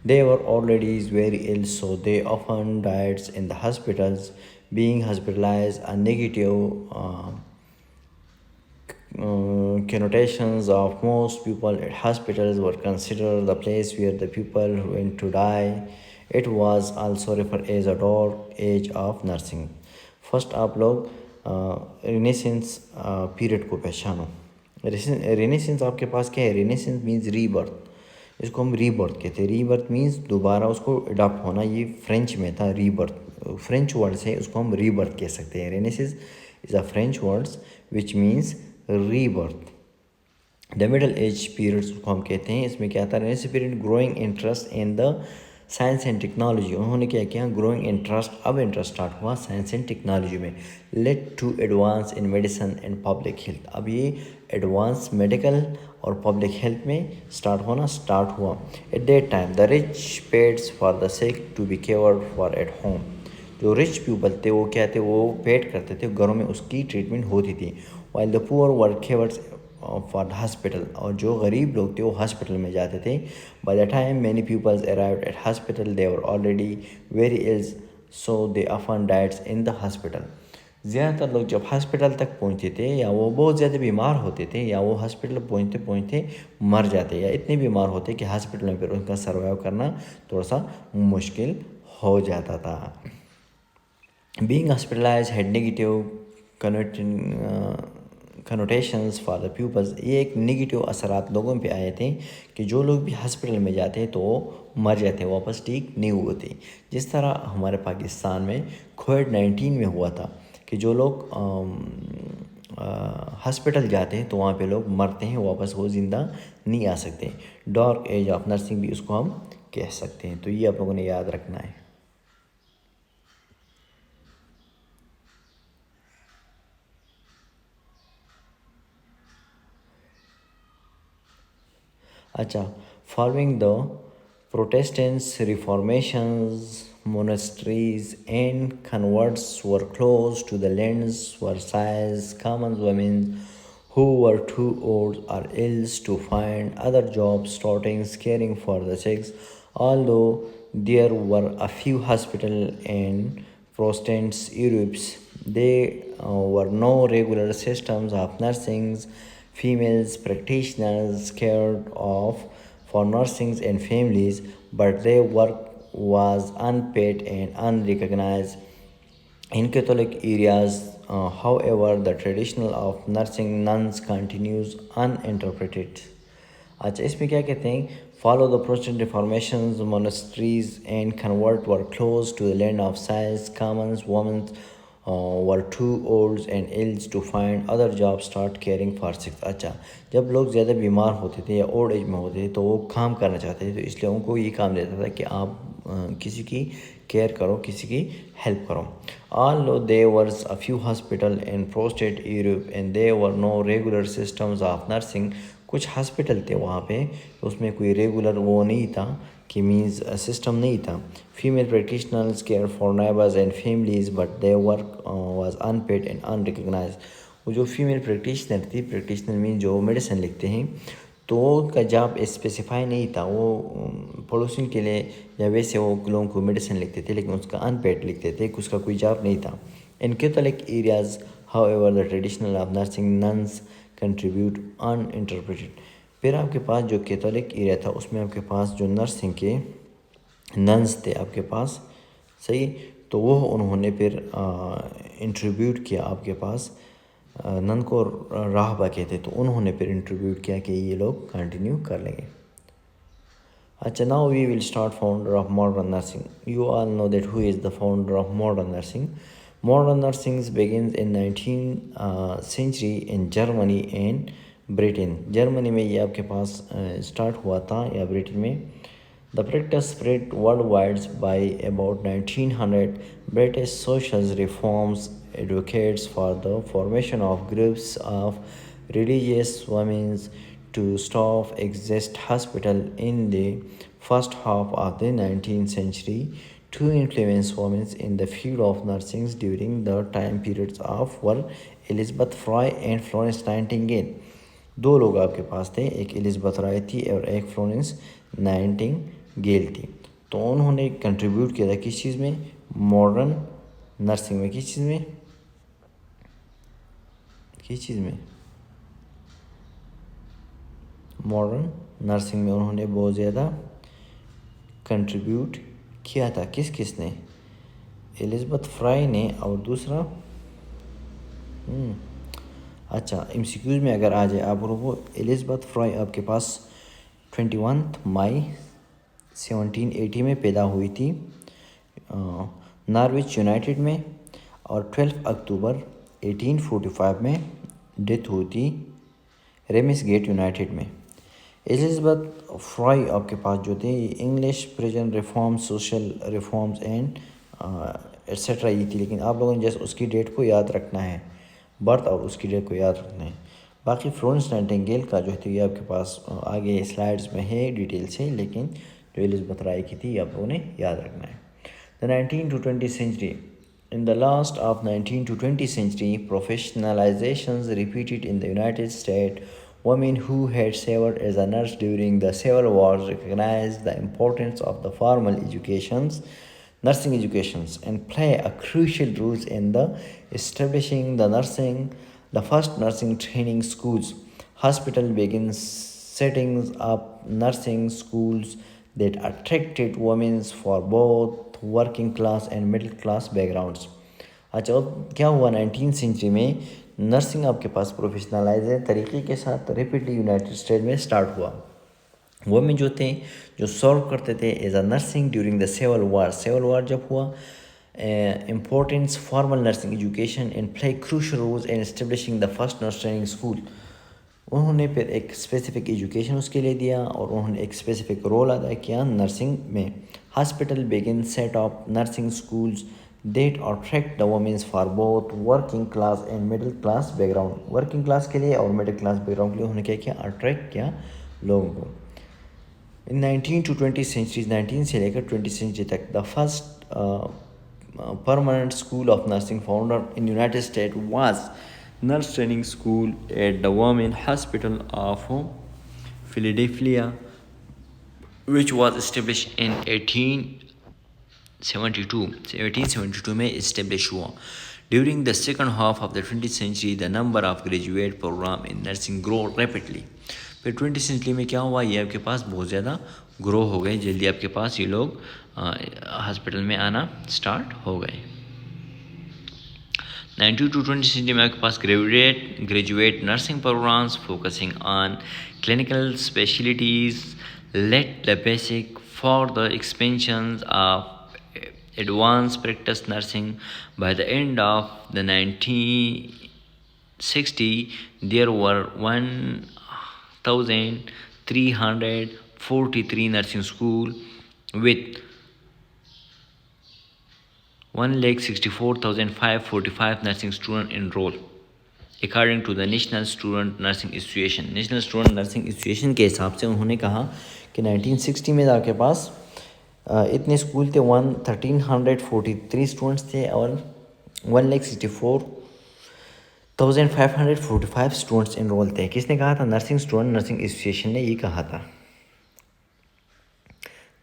they were already very ill, so they often died in the hospitals. Being hospitalized, a negative connotations of most people at hospitals were considered the place where the people went to die. It was also referred as a dark age of nursing। First आप लोग renaissance period को पहचानो। Renaissance आपके पास क्या है, renaissance means rebirth. इसको हम रीबर्थ कहते हैं। रीबर्थ मीन्स दोबारा उसको अडॉप्ट होना, ये फ्रेंच में था रीबर्थ, फ्रेंच वर्ड है, उसको हम रीबर्थ कह सकते हैं। Renaissance is a French words which means rebirth. The middle age periods को हम कहते हैं, इसमें क्या था, renaissance period growing interest in the science and technology. उन्होंने क्या किया, ग्रोइंग इंटरेस्ट, अब इंटरेस्ट स्टार्ट हुआ साइंस एंड टेक्नोलॉजी में। Led to advance in medicine and public health. अब ये एडवांस मेडिकल और पब्लिक हेल्थ में स्टार्ट हुआ। At that time the rich paid for the sick to be cared for at home. जो rich people थे वो क्या थे, वो पेड करते थे, घरों में उसकी ट्रीटमेंट होती थी। While the poor were cared for the hospital, और जो गरीब लोग थे वो हॉस्पिटल में जाते थे। By the time many peoples arrived at hospital they were already very ills, so they often dieds in the hospital. ज़्यादातर लोग जब हॉस्पिटल तक पहुंचते थे या वो बहुत ज़्यादा बीमार होते थे या वो हॉस्पिटल पहुंचते पहुंचते मर जाते या इतने बीमार होते कि हॉस्पिटल में फिर उनका सर्वाइव करना थोड़ा सा मुश्किल हो जाता था। Being hospitalize had negative connotations for the peoples. ये एक नेगेटिव असरात लोगों पे आए थे कि जो लोग भी हॉस्पिटल में जाते तो मर जाते, वापस ठीक नहीं होते। जिस तरह हमारे पाकिस्तान में कोविड-19 में हुआ था कि जो लोग हॉस्पिटल जाते हैं तो वहाँ पे लोग मरते हैं, वापस वो ज़िंदा नहीं आ सकते। डार्क एज ऑफ नर्सिंग भी उसको हम कह सकते हैं। तो ये आप लोगों ने याद रखना है। अच्छा, following the Protestants reformations, monasteries and converts were closed to the lands where size common women who were too old or ill to find other jobs starting caring for the sick. Although there were a few hospitals in Protestant Europe, there were no regular systems of nursing. Females practitioners cared of for nursing and families, but their work was unpaid and unrecognized. In Catholic areas, however, the traditional of nursing nuns continues uninterpreted. अच्छा, इसमें क्या कहते हैं, follow the Protestant reformations, monasteries and convert were close to the land of science, commons, women were too old and ill to find other jobs, start caring for sick। अच्छा, जब लोग ज़्यादा बीमार होते थे या ओल्ड एज में होते थे तो वो काम करना चाहते थे, तो इसलिए उनको ये काम देता था कि आप किसी की केयर करो, किसी की हेल्प करो। Although there was a few hospitals in prostate Europe and there were no regular systems of nursing, कुछ हॉस्पिटल थे वहाँ पे, तो उसमें कोई रेगुलर वो नहीं था कि मीन्स सिस्टम नहीं था। Female practitioners care for neighbours and families but their work was unpaid and unrecognised. वो जो फीमेल प्रैक्टिशनर थी, प्रैक्टिशनर मीन जो मेडिसिन लिखते हैं, तो उनका जॉब स्पेसिफाई नहीं था। वो पड़ोसियों के लिए या वैसे वो लोगों को मेडिसिन लिखते थे, लेकिन उसका अनपेड लिखते थे, उसका कोई जॉब नहीं था। In Catholic areas however the traditional of nursing nuns contribute uninterrupted. फिर आपके पास जो कैथोलिक एरिया था उसमें आपके पास जो नर्सिंग के नन्स थे आपके पास, सही, तो वो उन्होंने फिर इंट्रीब्यूट किया आपके पास। नन को राहबा कहते, तो उन्होंने फिर इंट्रीब्यूट किया कि ये लोग कंटिन्यू कर लेंगे। अच्छा, now we will start founder of modern nursing. You all know that who is the founder of modern nursing. Modern nursing begins in 19th century in Germany and Britain। Germany में ये आपके पास start हुआ था या Britain में। The practice spread worldwide by about 1900। British social reforms advocates for the formation of groups of religious women to stop exist hospital in the first half of the 19th century to influence women in the field of nursing during the time periods of were Elizabeth Fry and Florence Nightingale। दो लोग आपके पास थे, एक Elizabeth राय थी और एक Florence Nightingale थी। तो उन्होंने कंट्रीब्यूट किया था किस चीज़ में, मॉडर्न नर्सिंग में। किस चीज़ में, किस चीज़ में, मॉडर्न नर्सिंग में उन्होंने बहुत ज़्यादा कंट्रीब्यूट किया था। किस किस ने, एलिज़ाबेथ फ्राई ने और दूसरा अच्छा, एमसीक्यूज में अगर आ जाए आप लोगों को, एलिज़ाबेथ फ्राई आपके पास 21 मई 1780 में पैदा हुई थी नॉर्विच यूनाइटेड में, और 12 अक्टूबर 1845 में डेथ हुई थी रेमिसगेट यूनाइटेड में। एलिज़ाबेथ फ्राई आपके पास जो थे English prison reforms, social reforms and etcetera ये थी। लेकिन आप लोगों ने जैसे उसकी डेट को याद रखना है, बर्थ और उसकी डेट को याद रखना है। बाकी फ्लोरेंस नाइटिंगेल का जो है ये आपके पास आगे स्लाइड्स में है डिटेल से, लेकिन जो एलिज़ाबेथ राय की थी आप लोगों ने याद रखना है। The 19 to 20th century. In the last of 19 to 20th century, professionalizations repeated in the United States. Women who had served as a nurse during the Civil War recognized the importance of the formal educations, nursing educations, and play a crucial role in the establishing the first nursing training schools. Hospital begins setting up nursing schools that attracted women for both working class and middle class backgrounds. अच्छा अब क्या हुआ 19 century में nursing आपके पास professionalise तरीके के साथ rapidly United State में स्टार्ट हुआ। वुमेन जो थे जो सर्व करते थे as a nursing during the civil war जब हुआ, importance formal nursing education and play crucial roles in establishing the first nurse training school. उन्होंने फिर एक स्पेसिफिक एजुकेशन उसके लिए दिया और उन्होंने एक स्पेसिफिक रोल अदा किया नर्सिंग में। Hospital begin set of nursing schools that attract the women's for both working class and middle class background. Working class के लिए और मिडिल क्लास बैकग्राउंड के लिए उन्होंने क्या किया, अट्रैक्ट किया लोगों को। इन 19 to 20 सेंचुरीज 19 से लेकर 20 सेंचुरी तक the first permanent school of nursing founder in United States was nurse training school at the Women Hospital of Philadelphia, which was established in 1872 में establish हुआ। During the second half of the 20th century, the number of graduate program in nursing grow rapidly. फिर 20th century में क्या हुआ, ये आपके पास बहुत ज़्यादा ग्रो हो गए, जल्दी आपके पास ये लोग हॉस्पिटल में आना स्टार्ट हो गए। 19 to 20 century में आपके पास graduate nursing programmes focusing on clinical specialties laid the basic for the expansion of advanced practice nursing. By the end of the 1960, there were 1,343 nursing schools with 1,64,545 nursing students enrolled. According to the National Student Nursing Association, national student nursing association के हिसाब से उन्होंने कहा कि 1960 में आपके पास इतने school थे, 1,343 स्टूडेंट्स थे और 1,64,545 स्टूडेंट्स इनरोल थे। किसने कहा था? नर्सिंग स्टूडेंट नर्सिंग एसोसिएशन ने ये कहा था।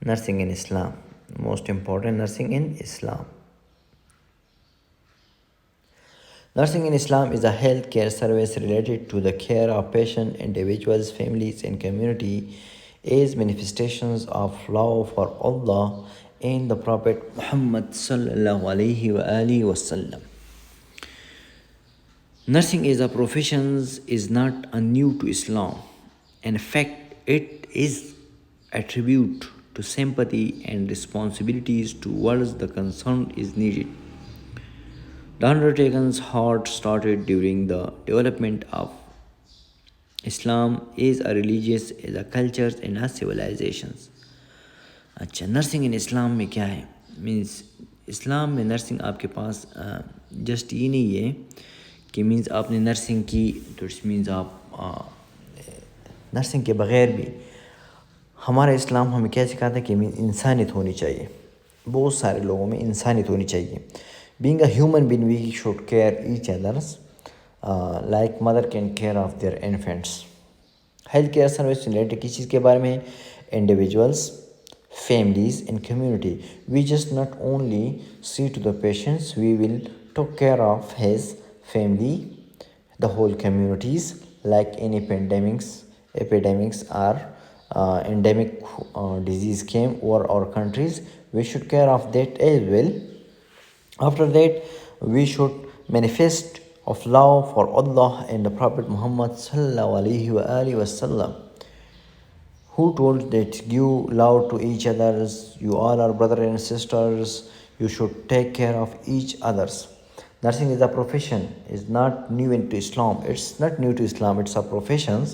Nursing in Islam, most important nursing in Islam. Nursing in Islam is a healthcare service related to the care of patients, individuals, families, and community as manifestations of love for Allah and the Prophet Muhammad sallallahu alaihi wasallam. Nursing as a profession is not new to Islam. In fact, it is attribute to sympathy and responsibilities towards the concerned is needed. The undertaking's heart started during the development of Islam as a religious, as a culture and as civilizations. अच्छा, nursing इन इस्लाम में क्या है? Means इस्लाम में nursing आपके पास just ये नहीं है कि मीन्स आपने नर्सिंग की तो इट्स मीन्स आप नर्सिंग के बग़ैर भी हमारा इस्लाम हमें क्या सिखाता है कि इंसानियत होनी चाहिए, बहुत सारे लोगों में इंसानियत होनी चाहिए। Being a human being, we should care each others like mother can care of their infants. Health care service related किस चीज़ के बारे में? Individuals, families and community. We just not only see to the patients, we will take care of his family, the whole communities. Like any epidemics or endemic disease came over our countries, we should care of that as well. After that, we should manifest of love for Allah and the Prophet Muhammad sallallahu alaihi wasallam, who told that give love to each others. You all are brothers and sisters. You should take care of each others. Nursing is a profession. Is not new into Islam. It's not new to Islam. It's a profession.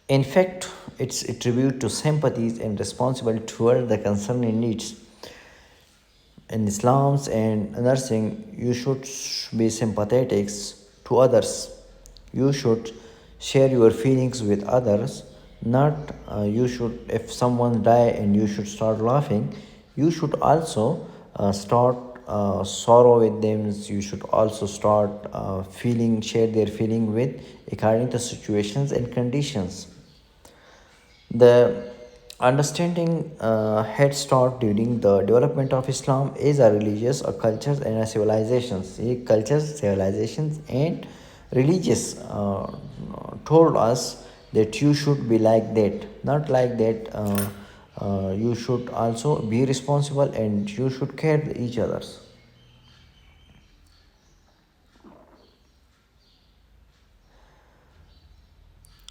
In fact, it's a tribute to sympathies and responsibility toward the concerning needs. In Islam and nursing, you should be sympathetic to others. You should share your feelings with others. Not you should, if someone die and you should start laughing, you should also start sorrow with them. You should also start feeling, share their feeling with according to situations and conditions. The understanding head start during the development of Islam is a religious, a cultures and a civilizations. ये cultures, civilizations and religious told us that you should be like that, not like that. You should also be responsible and you should care each others.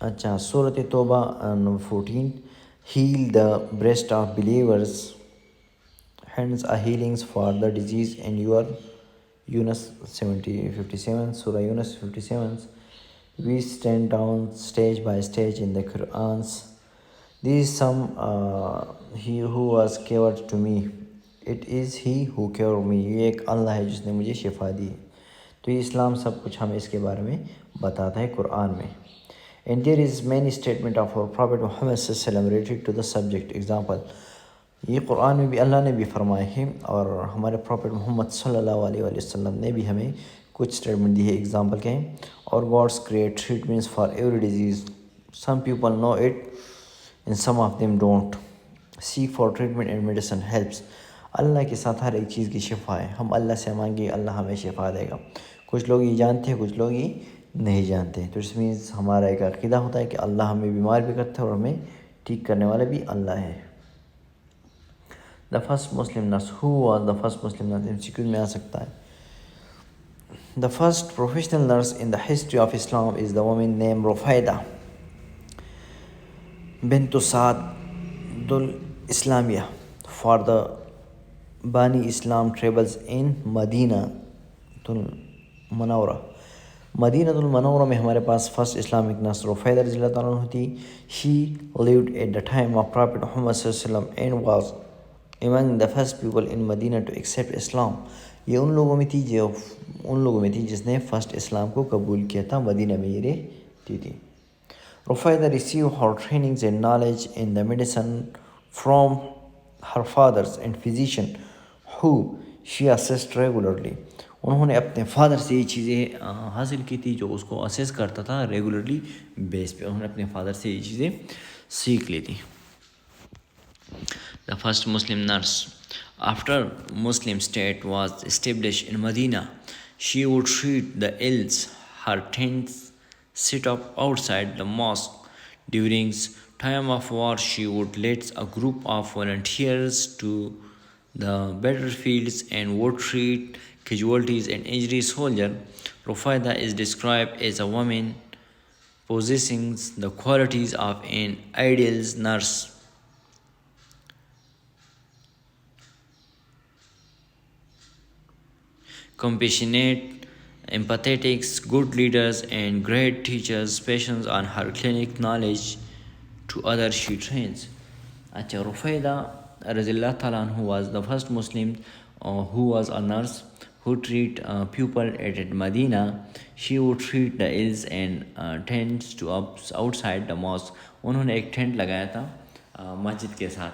अच्छा, सूरत तौबा 14, heal the breast of believers, hence a healings for the disease. And your Yunus 57, Surah Yunus 57, we stand down stage by stage in the Qur'ans. This is some he who was cured to me, it is he who cured me. ये एक अल्लाह है जिसने मुझे शिफा दी है. तो ये इस्लाम सब कुछ हमें इसके बारे में बताता है कुरान में. And there is many statement of our Prophet Muhammad related to the subject. Example, ये कुरान में भी अल्लाह ने भी फरमाए हैं और हमारे प्रॉफिट मोहम्मद सल्लल्लाहु अलैहि वसल्लम ने भी हमें कुछ स्टेटमेंट दी है. एग्जांपल क्या है? और God's create treatments for every disease. Some people know it and some of them don't. Seek for treatment and medicine helps. अल्लाह के साथ हर एक चीज़ की शिफा है. हम अल्लाह से मांगे, अल्लाह हमें शिफा देगा. कुछ लोग ये जानते हैं, कुछ लोग ये नहीं जानते. तो इस मीन्स हमारा एक अक़ीदा होता है कि अल्लाह हमें बीमार भी करता है और हमें ठीक करने वाला भी अल्लाह है. The first Muslim nurse, who was the first Muslim nurse? MCQ में आ सकता है. The first professional nurse in the history of Islam is the woman name Rufaida bint Saadul Islamia for the Bani Islam tribals in Madinatul Munawwara. Madinatul Munawwara में हमारे पास first Islamic nurse Rufaida रज़ियल्लाहु ताला अन्हा थी. She lived at the time of Prophet Muhammad सल्लल्लाहु अलैहि वसल्लम and was among the first people in Medina to accept Islam. ये उन लोगों में थी जिसने फर्स्ट इस्लाम को कबूल किया था. मदीना में ये रहती थी. Rufaida received her trainings and knowledge in the medicine from her fathers and physician who she assessed regularly. उन्होंने अपने फादर से ये चीज़ें हासिल की थी जो उसको असेस करता था रेगुलरली बेस पे. उन्होंने अपने फादर से ये चीज़ें सीख ली थी. The first Muslim nurse. After Muslim state was established in Medina, she would treat the ill. Her tents sit up outside the mosque. During time of war, she would lead a group of volunteers to the battlefields and would treat casualties and injured soldiers. Rufaida is described as a woman possessing the qualities of an ideal nurse. Compassionate, empathetic, good leaders and great teachers. Patience on her clinic knowledge to others she trains. अच्छा, रुफैदा रज़ियल्लाहु ताला अन्हा was the first Muslim who was a nurse who treat people at Medina. She would treat the ill and tents to outside the mosque. उन्होंने एक tent लगाया था मस्जिद के साथ.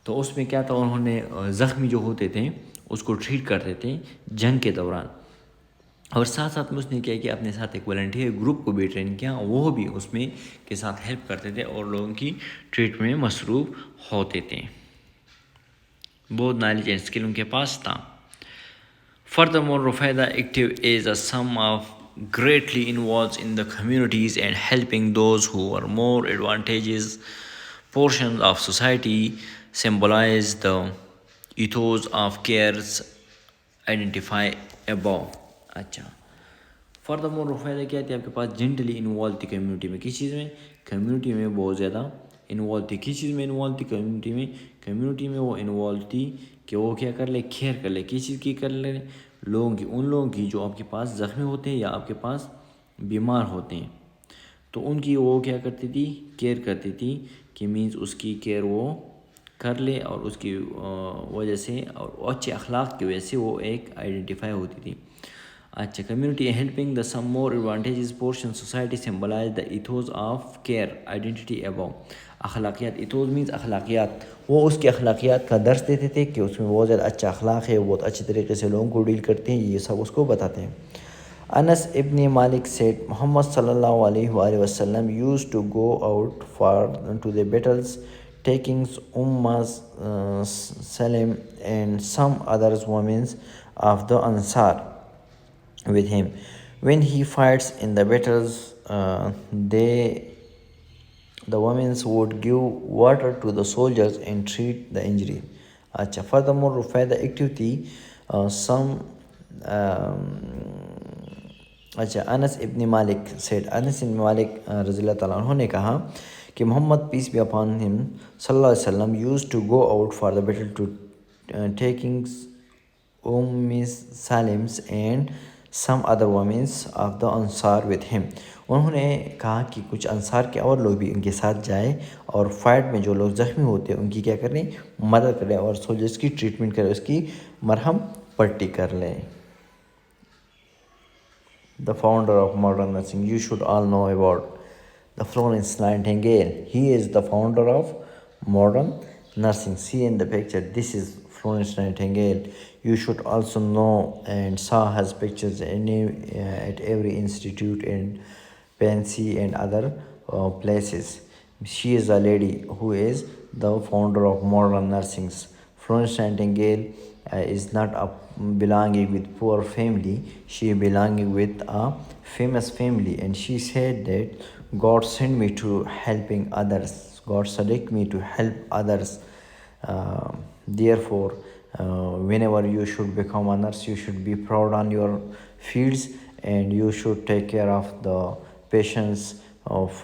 तो उसमें क्या था, उन्होंने ज़ख्मी जो होते थे उसको ट्रीट करते थे जंग के दौरान. और साथ साथ में उसने क्या किया, अपने साथ एक वॉलंटियर ग्रुप को भी ट्रेन किया. वो भी उसमें के साथ हेल्प करते थे और लोगों की ट्रीटमेंट में मसरूफ़ होते थे. बहुत नॉलेज एंड स्किल उनके पास था. Furthermore, Rufaida active is a sum of greatly involved in the communities and helping those who are more advantageous portions of society. Symbolize the ethos of cares identify above. अच्छा, furthermore रुफैदा क्या थी, आपके पास gently involve थी community में. किस चीज़ में? Community में बहुत ज़्यादा इन्वॉल्व थी. किस चीज़ में इन्वॉल्व थी? कम्युनिटी में वो इन्वॉल्व थी कि वो क्या कर ले, केयर कर ले. किस चीज़ की कर ले? लोगों की, उन लोगों की जो आपके पास ज़ख्मी होते हैं या आपके पास बीमार होते हैं. तो उनकी वो क्या करती थी, केयर करती थी. कि मीन्स उसकी केयर वो कर ले और उसकी वजह से और अच्छे अखलाक की वजह से वो एक आइडेंटिफाई होती थी. अच्छा, community helping the some more advantages portion society symbolize the ethos of care identity above. अखलाकियात, ethos means अखलाकियात, वो उसके अखलाकियात का दर्स देते थे कि उसमें बहुत ज़्यादा अच्छा अखलाक है, बहुत अच्छे तरीके से लोगों को डील करते हैं, ये सब उसको बताते हैं. Anas ibn Malik said Muhammad sallallahu alaihi wasallam used to go out for to the battles, taking Salim and some other women of the Ansar with him. When he fights in the battles, the women would give water to the soldiers and treat the injury. Acha. Furthermore, for the activity, some अच्छा, अनस इब्न मालिक said, Anas इब्न मालिक रज़ियल्लाहु ताला अन्हु ने कहा कि Muhammad peace be upon him सल्लल्लाहु अलैहि वसल्लम used to go out for the battle to taking Salims and some other womens of the Ansar with him. उन्होंने कहा कि कुछ अंसार के और लोग भी उनके साथ जाए और फाइट में जो लोग ज़ख्मी होते हैं उनकी क्या करें, मदद करें और सोल्जर्स की ट्रीटमेंट करें, उसकी मरहम पट्टी कर लें. The founder of modern nursing, you should all know about the Florence Nightingale. He is the founder of modern nursing. See in the picture, this is Florence Nightingale. You should also know and saw his pictures at every institute in Pansy and other places. She is a lady who is the founder of modern nursing. Florence Nightingale is not a belonging with poor family. She belonging with a famous family, and she said that God sent me to helping others. God select me to help others. Therefore, whenever you should become a nurse, you should be proud on your fields, and you should take care of the patients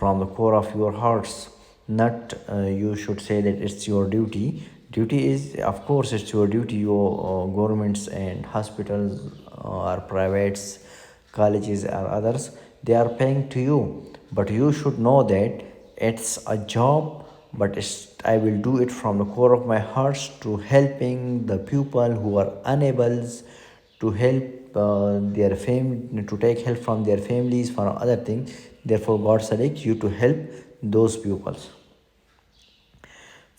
from the core of your hearts. Not you should say that it's your duty. Duty is, of course, it's your duty. Your governments and hospitals or privates, colleges or others, they are paying to you. But you should know that it's a job, but I will do it from the core of my heart to helping the people who are unable to help their family, to take help from their families for other things. Therefore, God selects you to help those pupils.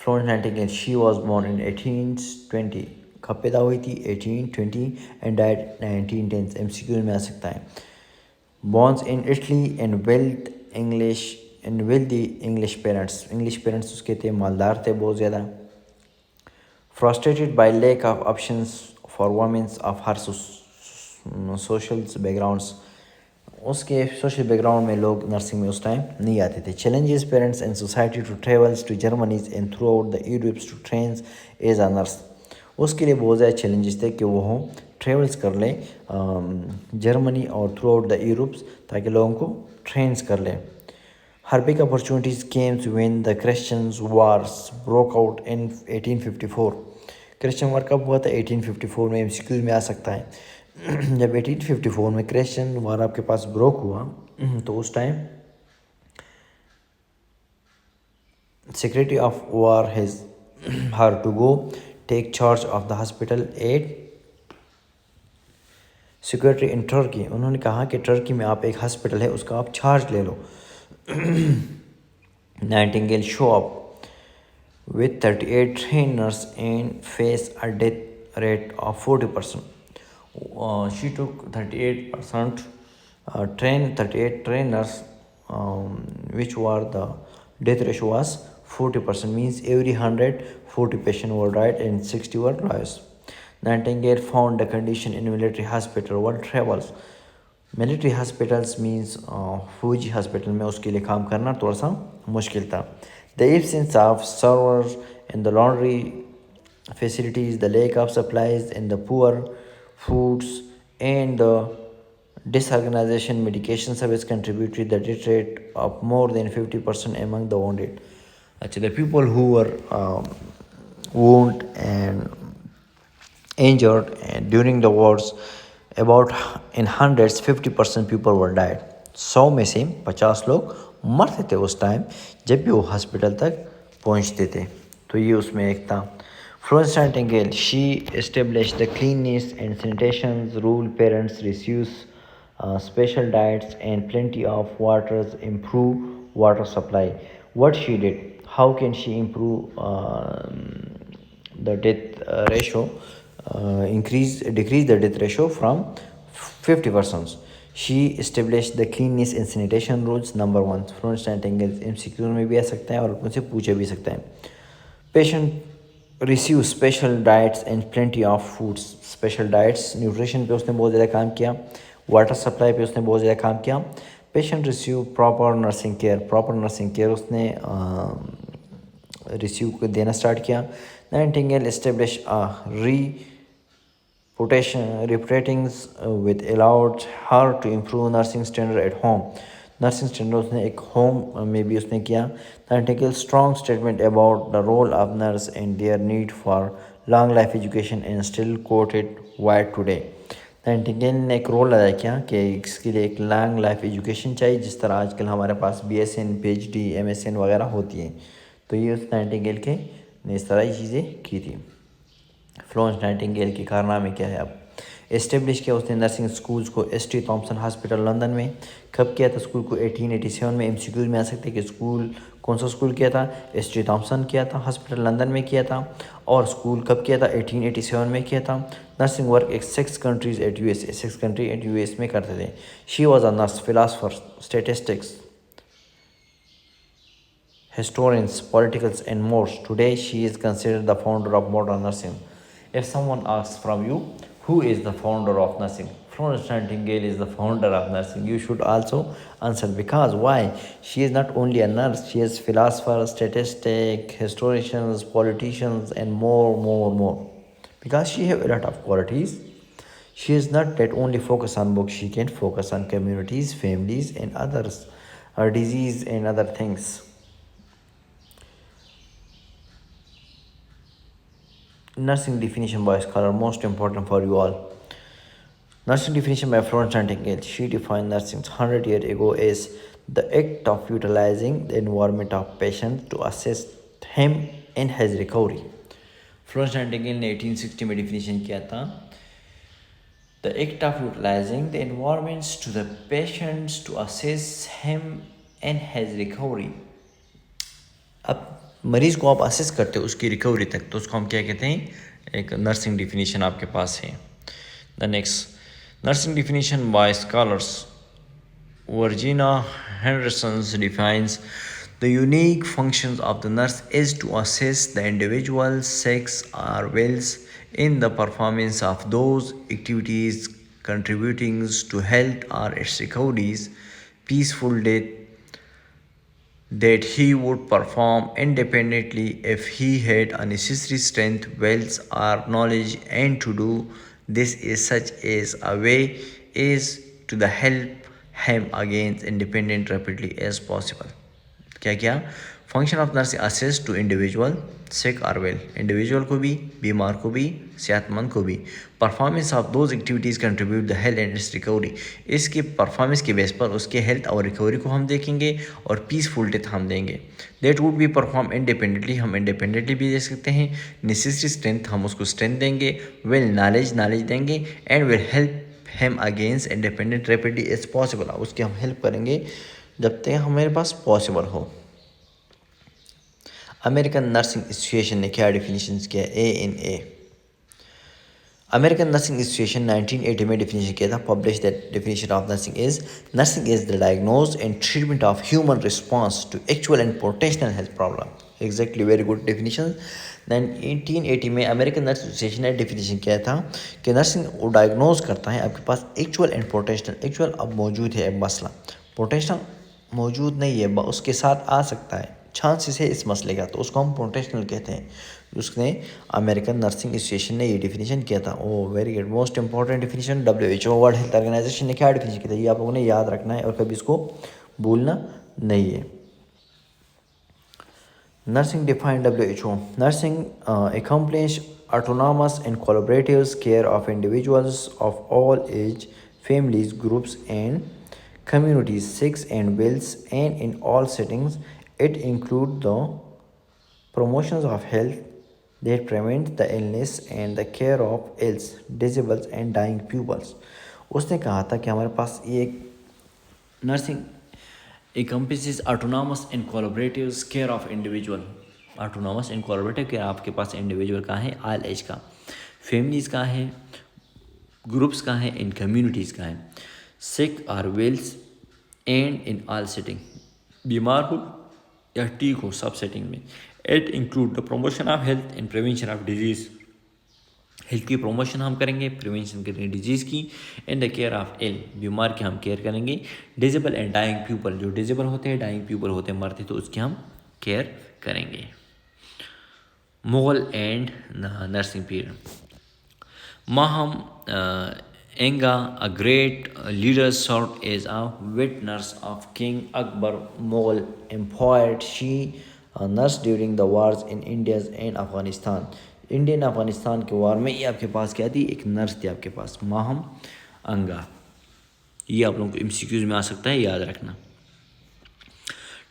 Florence Nightingale, she was born in 1820. कब पैदा हुई थी? 1820 and died 1910. MCQ में आ सकता है. Born in Italy and wealthy English parents. English parents उसके थे, मालदार थे बहुत ज़्यादा. Frustrated by lack of options for women of her social backgrounds. उसके सोशल बैकग्राउंड में लोग नर्सिंग में उस टाइम नहीं आते थे. Challenges parents and society to travels to Germany and throughout the Europes to train as a nurse. उसके लिए बहुत ज़्यादा चैलेंजेस थे कि वो ट्रेवल्स कर लें जर्मनी और थ्रू आउट द यूरोप्स, ताकि लोगों को ट्रेन कर लें. Her big opportunities comes when the Christian wars broke out in 1854. Christian war कब हुआ था? 1854 में. MCQ में आ सकता है. जब 1854 में क्रिश्चियन वार आपके पास ब्रोक हुआ तो उस time secretary of war has her to go take charge of the hospital at security in Turkey. उन्होंने कहा कि टर्की में आप एक हॉस्पिटल है उसका आप चार्ज ले लो. Nightingale show up with 38 trainers and face a death rate of 40%. She took 38% 38 trainers, which were the death ratio was 40%, means every 140 patients were died and 60 were lives. Nightingale found the condition in military hospital while travels. Military hospitals means फौजी hospital में उसके लिए काम करना थोड़ा सा मुश्किल था. The absence of servers in the laundry facilities, the lack of supplies and the poor foods and the disorganization medication service contributed the death rate of more than 50% among the wounded. Actually, the people who were wounded and injured and during the wars, about in hundreds 50% people were died. 100 में से 50 लोग मरते थे उस time जब भी वो hospital तक पहुंचते थे. तो ये उसमें एक था. Florence Nightingale, she established the cleanliness and sanitation rule. Parents receive special diets and plenty of waters, improve water supply. What she did? How can she improve the death ratio? Decrease the death ratio from 50%. She established the cleanliness and sanitation rules. Number one, Florence Nightingale MCQ में भी आ सकता है और उनसे पूछा भी सकता है. Patient receive special diets and plenty of foods. Special diets, nutrition पे उसने बहुत ज़्यादा काम किया. वाटर सप्लाई पे उसने बहुत ज़्यादा काम किया. Patient receive proper nursing care. Proper nursing care उसने रिसीव देना स्टार्ट किया. Nightingale establish reputings with allowed her to improve nursing standard at home. Nursing standard उसने एक होम में भी उसने किया. Nightingale strong statement about the role of nurse and their need for long life education and still quoted wide today. Nightingale ने एक role अदा किया कि इसके लिए एक लॉन्ग लाइफ एजुकेशन चाहिए, जिस तरह आजकल हमारे पास BSN, PhD, MSN वगैरह होती हैं. तो ये उस नाइटिंगेल के ने इस तरह की चीज़ें की थी. फ्लोरेंस नाइटिंगेल के कारनामे क्या है? अब एस्टेब्लिश किया उसने नर्सिंग स्कूल्स को. ST थॉम्सन हॉस्पिटल लंदन में. कब किया था स्कूल को? 1887 में. MCQ में आ सकते हैं कि स्कूल कौन सा स्कूल किया था? ST थॉम्सन किया था. हॉस्पिटल लंदन में किया था. और स्कूल कब किया था? 1887 में किया था. नर्सिंग वर्क एक 6 countries at USA, 6 country at US में करते थे. She was a nurse, philosopher, statistics, historians, politicals, and more. Today, she is considered the founder of modern nursing. If someone asks from you, who is the founder of nursing? Florence Nightingale is the founder of nursing. You should also answer, because why? She is not only a nurse, she is philosopher, statistic, historians, politicians, and more. Because she have a lot of qualities. She is not that only focus on books, she can focus on communities, families, and others, disease and other things. Nursing definition by scholar, most important for you all. Nursing definition by Florence Nightingale. She defined nursing 100 years ago as the act of utilizing the environment of patient to assist him in his recovery. Florence Nightingale ने 1860 में definition किया था. The act of utilizing the environments to the patients to assist him in his recovery. अब मरीज़ को आप assess करते हो उसकी रिकवरी तक, तो उसको हम क्या कहते हैं? एक नर्सिंग डिफिनीशन आपके पास है. The next nursing definition by scholars. Virginia Henderson defines the unique functions of the nurse is to assess the individual sick or wells in the performance of those activities contributing to health or its recoveries, peaceful death, that he would perform independently if he had a necessary strength, wealth, or knowledge, and to do this is such as a way is to the help him against independent rapidly as possible. क्या क्या? Function of nurse assist to individual sick और well, individual को भी, बीमार को भी, सेहतमंद को भी. Performance of those activities contribute the health and it's recovery. इसके परफॉर्मेंस के बेस पर उसके हेल्थ और रिकवरी को हम देखेंगे और पीसफुल डेथ हम देंगे. That would be perform independently, हम इंडिपेंडेंटली भी दे सकते हैं. नेसेसरी स्ट्रेंथ, हम उसको स्ट्रेंथ देंगे. वेल नॉलेज देंगे. And will help him against independent rapidly as possible. उसकी हम हेल्प करेंगे जब तक हमारे पास पॉसिबल हो. अमेरिकन नर्सिंग एसोसिएशन ने क्या डिफिनीशन किया? ANA. अमेरिकन नर्सिंग एसोसिएशन 1980 में डिफिनीशन किया था. Publish that definition of nursing is the diagnose and treatment of human response to actual and potential health problem. Exactly, very good definition. 1980 में American nursing association ने definition किया था कि nursing वो diagnose करता है आपके पास एक्चुअल एंड पोटेंशियल. एक्चुअल अब मौजूद है एक मसला, पोटेंशियल मौजूद नहीं है, उसके साथ आ सकता है, चांसेस है इस मसले का, तो उसको हम पोटेंशियल कहते हैं. उसने अमेरिकन नर्सिंग एसोसिएशन ने ये डिफिनीशन किया था. Oh very good, most important definition. WHO World Health Organization ने क्या डिफिनीशन किया था? ये आप लोगों ने याद रखना है और कभी इसको भूलना नहीं है. Nursing defined WHO. Nursing accomplish autonomous and collaborative care of individuals of all age, families, groups and communities, sick and wills, and in all settings. It includes the promotions of health, that prevent the illness and the care of ills, disabled and dying pupils. उसने कहा था कि हमारे पास ये nursing encompasses autonomous and collaborative care of individual. Autonomous and collaborative care आपके पास individual का है, all as का, फैमिलीज़ का है, ग्रुप्स का है, इन कम्युनिटीज़ का है. Sick or wells and in all setting, बीमार हो या ठीक हो सब सेटिंग में. It include the promotion of health and prevention of disease. Health की प्रमोशन हम करेंगे, प्रिवेंशन करेंगे डिजीज़ की, and the care of ill, बीमार की हम केयर करेंगे. डिजेबल एंड डाइंग पीपल, जो डिजेबल होते हैं, डाइंग पीपल होते हैं, मरते, तो उसकी हम केयर करेंगे. Mughal and nursing period. Maham Enga, a great leader, served as a wet nurse of King Akbar Mughal Empire. She nursed during the wars in India and Afghanistan. Indian Afghanistan के वार में ये आपके पास क्या थी, एक नर्स थी आपके पास, माहम अंगा. ये आप लोगों को MCQs में आ सकता है, याद रखना.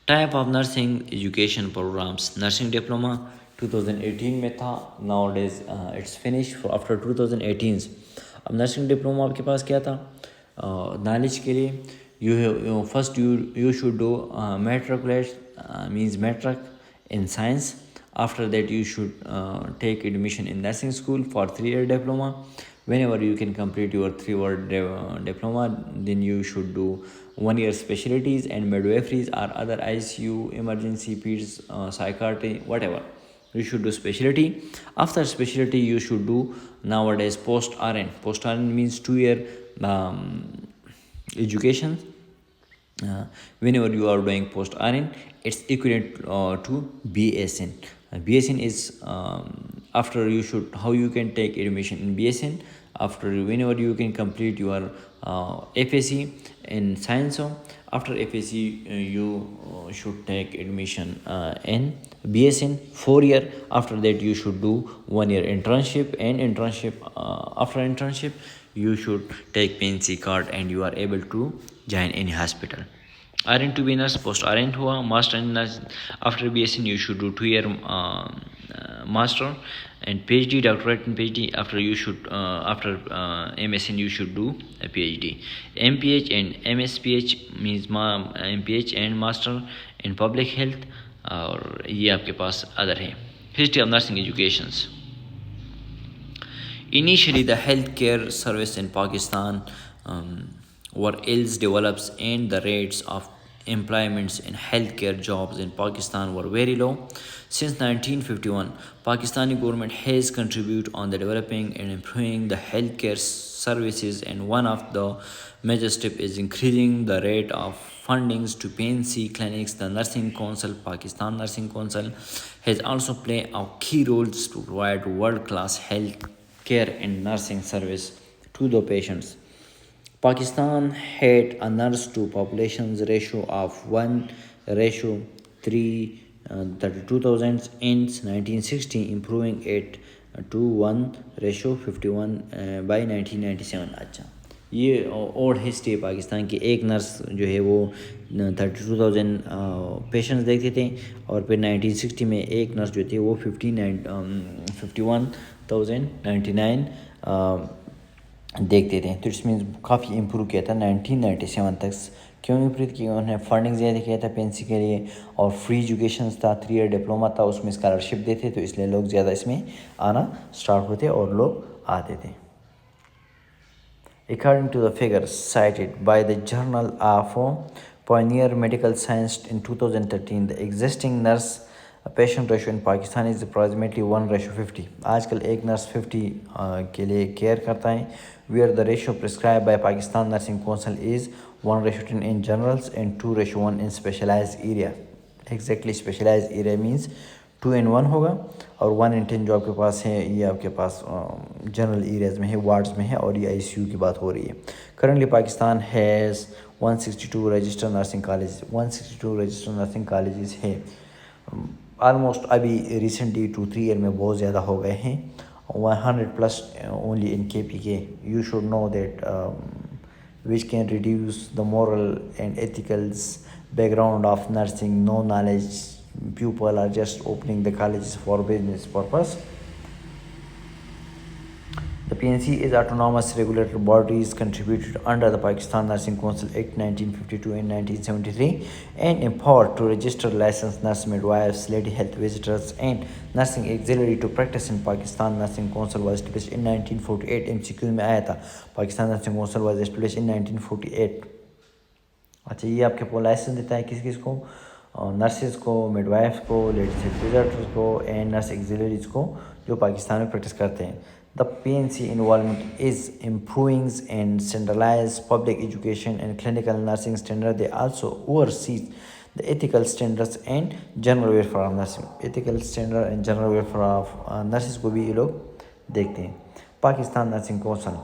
Type of nursing education programmes. Nursing diploma 2018 में था, nowadays it's finish after 2018. अब नर्सिंग डिप्लोमा आपके पास क्या था, नॉलेज के लिए. You first you should do matriculate means matric in science. After that you should take admission in nursing school for 3-year diploma. Whenever you can complete your 3-year diploma, then you should do 1-year specialties and midwifery or other ICU, emergency, peds, psychiatry, whatever. You should do specialty. After specialty you should do nowadays post RN. Post RN means 2-year education. Whenever you are doing post RN, it's equivalent to BSN. BSN is after you should, how you can take admission in BSN, after whenever you can complete your FSC in science. After FSC you should take admission in BSN 4-year. After that you should do 1-year internship, and internship after internship you should take PNC card and you are able to join any hospital. RN to be nurse, post RN हुआ, master in nurse. After BSN you should do 2-year master and PhD, doctorate in PhD. After you should after MSN you should do a PhD. MPH and MSPH means MPH and master in public health. और ये आपके पास other है. History of nursing educations. Initially the healthcare service in Pakistan were ills develops, and the rates of employments in healthcare jobs in Pakistan were very low. Since 1951, Pakistani government has contributed on the developing and improving the healthcare services, and one of the major step is increasing the rate of fundings to PNC clinics. The Nursing Council, Pakistan Nursing Council, has also played a key roles to provide world-class health care and nursing service to the patients. Pakistan had a nurse to population ratio of 1:3 the 2000s in 1960, improving it to 1:51 by 1997. अच्छा, ये और history Pakistan की. एक nurse जो है वो 32,000 patients देखते थे, और फिर 1960 में एक नर्स जो थी वो 51,099 देखते थे. तो इट्स मीन्स काफ़ी इम्प्रूव किया था 1997 तक. क्यों इम्प्रूव किया? उन्होंने फंडिंग ज़्यादा किया था पेंसी के लिए, और फ्री एजुकेशन था, 3-year डिप्लोमा था, उसमें स्कॉलरशिप देते, तो इसलिए लोग ज़्यादा इसमें आना स्टार्ट होते और लोग आते थे. According to the figures cited by the Journal of Pioneer Medical Science in 2013, the existing nurse patient ratio in Pakistan is approximately 1:50. आजकल एक नर्स 50 के लिए केयर करता है, where the ratio prescribed by Pakistan Nursing Council is 1:10 in generals and 2:1 in specialized area. Exactly, specialized area means 2:1 होगा, और 1:10 जो आपके पास है ये आपके पास जनरल एरियाज़ में है, वार्ड्स में है, और ये ICU की बात हो रही है. Currently Pakistan has 162 registered nursing college, 162 registered nursing colleges है. ऑलमोस्ट अभी रिसेंटली 2-3 ईयर में बहुत ज़्यादा हो गए हैं, 100+ only in KPK. You should know that which can reduce the moral and ethicals background of nursing. No knowledge people are just opening the colleges for business purpose. The PNC is autonomous regulatory bodies contributed under the Pakistan Nursing Council Act 1952 and 1973 and empowered to register licensed nurse midwives, lady health visitors and nursing auxiliary to practice in Pakistan. Nursing Council was established in 1948. MCQ में आया था. Pakistan Nursing Council was established in 1948. अच्छा, ये आपके को licence देता है किस किस को, नर्सेज को, मिडवाइफ को, लेडीज हेल्थ विजिटर्स को एंड नर्स एक्सिलरीज को जो पाकिस्तान में प्रैक्टिस करते हैं. The PNC involvement is improving and standardize public education and clinical nursing standard. They also oversees the ethical standards and general welfare of nursing. Ethical standard and general welfare of nurses को भी ये लोग देखते हैं. Pakistan nursing council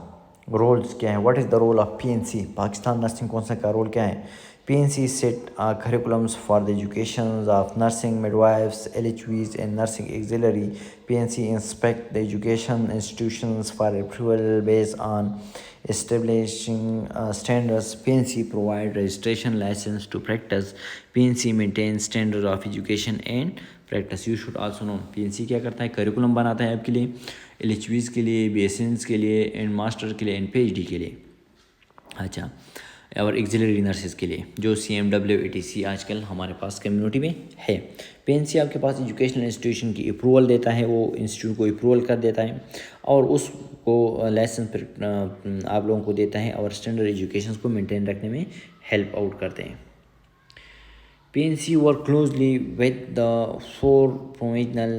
roles क्या है, what is the role of PNC. Pakistan nursing council का role क्या है. PNC set curriculums for the education of nursing midwives, LHVs and nursing auxiliary. PNC inspect the education institutions for approval based on establishing standards. PNC provide registration license to practice. PNC maintains standards of education and practice. You should also know PNC क्या करता है, curriculum बनाता है आपके लिए, LHVs के लिए, BSNs के लिए एंड मास्टर के लिए एंड PhD के लिए. अच्छा, और एक्सिलरी नर्सेज के लिए जो CMW ATC आजकल हमारे पास कम्युनिटी में है. PNC आपके पास एजुकेशनल इंस्टीट्यूशन की अप्रूवल देता है, वो इंस्टीट्यूट को अप्रूवल कर देता है और उसको लाइसेंस पर आप लोगों को देता है और स्टैंडर्ड एजुकेशन को मेंटेन रखने में हेल्प आउट करते हैं. PNC work closely with the 4 provincial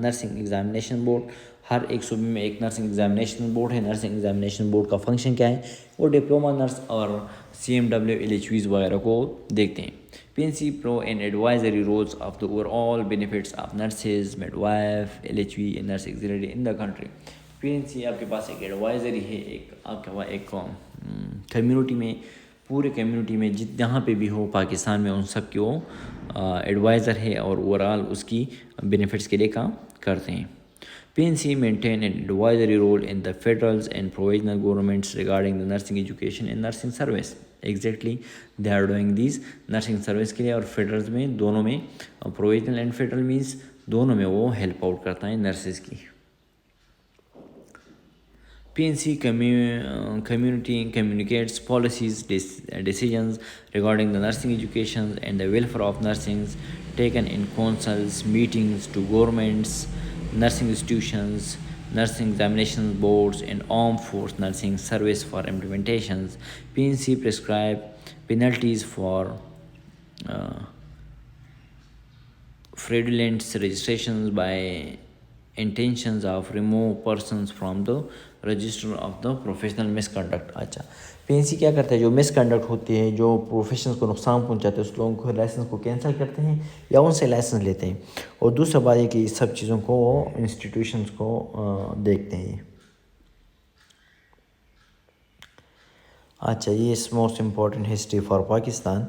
nursing examination board. हर एक सूबे में एक नर्सिंग एग्जामिनेशन बोर्ड है. नर्सिंग एग्जामिनेशन बोर्ड का फंक्शन क्या है, वो डिप्लोमा नर्स और CMW LHVs वगैरह को देखते हैं. PNC pro and advisory roles of the overall benefits of nurses, midwife, LHV and nurse auxiliary in the country. PNC आपके पास एक एडवाइजरी है, एक आपके पास एक कम्युनिटी में, पूरे कम्युनिटी में जहाँ पे भी हो पाकिस्तान में उन सब के वो एडवाइज़र है और ओवरऑल उसकी बेनिफिट्स के लिए काम करते हैं. PNC maintain an advisory role in the federal and provincial governments regarding the nursing education and nursing service. Exactly, they are doing these nursing service के लिए और फेडरल में दोनों में, प्रोविजनल एंड फेडरल मीन्स दोनों में वो हेल्प आउट करता है नर्सेज की. PNC communicates policies, decisions regarding the nursing education and the welfare of nursing taken in councils, meetings to governments, nursing institutions, nursing examination boards and armed force nursing service for implementations. PNC prescribe penalties for fraudulent registrations by intentions of remove persons from the register of the professional misconduct. अच्छा, PNC क्या करता है, जो misconduct होती है, जो professions को नुकसान पहुंचाते हैं, उस लोगों को लाइसेंस को कैंसिल करते हैं या उनसे लाइसेंस लेते हैं. और दूसरा बात है कि इस सब चीज़ों को इंस्टीट्यूशंस को देखते हैं. अच्छा, ये इस most important history for Pakistan.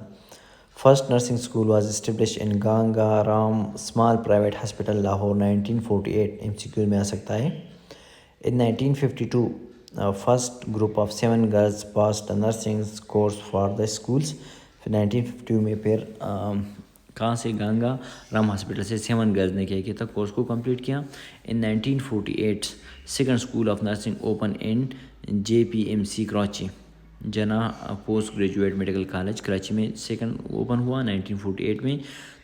First nursing school was established in Ganga Ram small private hospital Lahore 1948. MCQ में आ सकता है. In 1952, first group of 7 girls passed the nursing course for the schools. फिर 1950 में फिर कहाँ से, गंगा राम हॉस्पिटल से 7 गर्ल्स ने क्या किया था, कोर्स को कंप्लीट किया. In 1948, second school of nursing open in JPMC Karachi, Jinnah post graduate medical college Karachi में सेकंड ओपन हुआ 1948 में.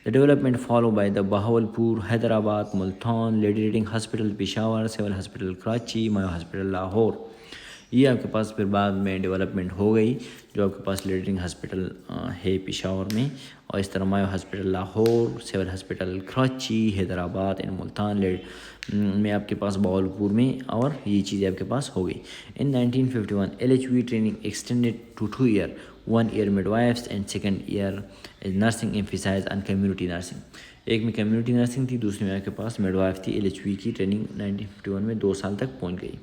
The development follow by the Bahawalpur, Hyderabad, Multan, lady Reading hospital Peshawar, civil hospital Karachi, Mayo hospital Lahore. ये आपके पास फिर बाद में डेवलपमेंट हो गई, जो आपके पास लेडी रीडिंग हॉस्पिटल है पेशावर में, और इस तरह Mayo hospital Lahore, civil hospital Karachi, Hyderabad and Multan में आपके पास बहावलपुर में, और ये चीज़ें आपके पास हो गई. In 1951 LHV training extended to 2 year, 1 year midwives and 2nd year nursing emphasize on community nursing. एक में कम्युनिटी नर्सिंग थी, दूसरे में आपके पास मिडवाइफ थी. LHV की ट्रेनिंग 1951 में 2 साल तक पहुंच गई.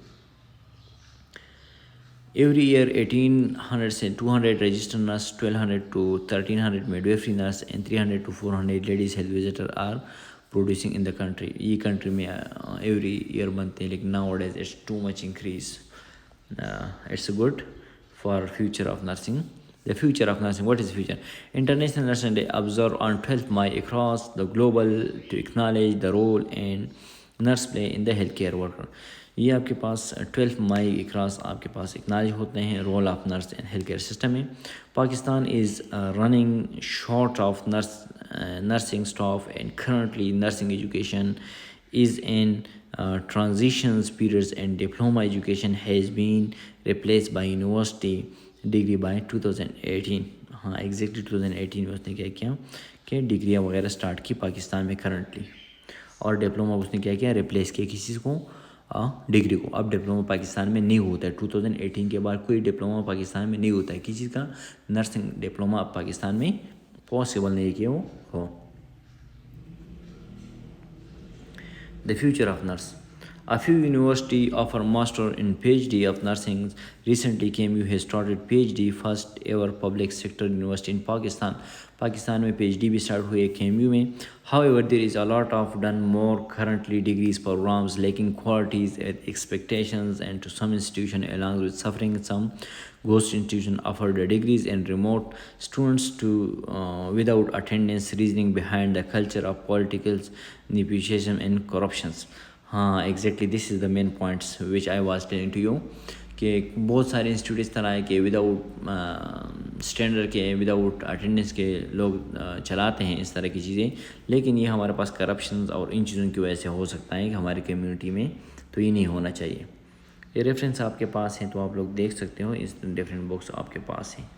Every year 1800 से 200 registered nurse, 1200 to 1300 midwifery nurse and 300 to 400 ladies health visitor are producing in the country. ये कंट्री में every year बनते हैं, लेकिन nowadays it's too much increase. It's good for future of nursing. The future of nursing. What is future? International Nursing Day observed on 12th May across the global to acknowledge the role and nurse play in the health care worker. ये आपके पास 12 मई इकरास आपके पास acknowledge होते हैं role of nurse in health care system में। Pakistan is running short of nursing staff and currently nursing education is in transitions periods and diploma education has been replaced by university degree by 2018। हाँ exactly 2018 में उसने क्या किया कि डिग्रियाँ वगैरह start की पाकिस्तान में करंटली, और डिप्लोमा उसने क्या किया रिप्लेस किया किसी को डिग्री को। अब डिप्लोमा पाकिस्तान में नहीं होता है, 2018 के बाद कोई डिप्लोमा पाकिस्तान में नहीं होता है किसी का। नर्सिंग डिप्लोमा अब पाकिस्तान में पॉसिबल नहीं है कि वो हो। The future of nurse. A few universities offer master in PhD of nursing. Recently, KMU has started PhD first ever public sector university in Pakistan. Pakistan में PhD भी स्टार्ट हुई है KMU में। However, there is a lot of done more currently degrees programs lacking qualities and expectations, and to some institution along with suffering some ghost institution offered the degrees and remote students to without attendance, reasoning behind the culture of political nepotism and corruptions। हाँ exactly this is the main points which I was telling to you कि बहुत सारे institute इस तरह है कि without standard के without attendance के लोग चलाते हैं इस तरह की चीज़ें, लेकिन ये हमारे पास करप्शन और इन चीज़ों की वजह से हो सकता है कि हमारी कम्युनिटी में, तो ये नहीं होना चाहिए। ये रेफरेंस आपके पास है तो आप लोग देख सकते हो, इस डिफरेंट बुक्स आपके पास हैं।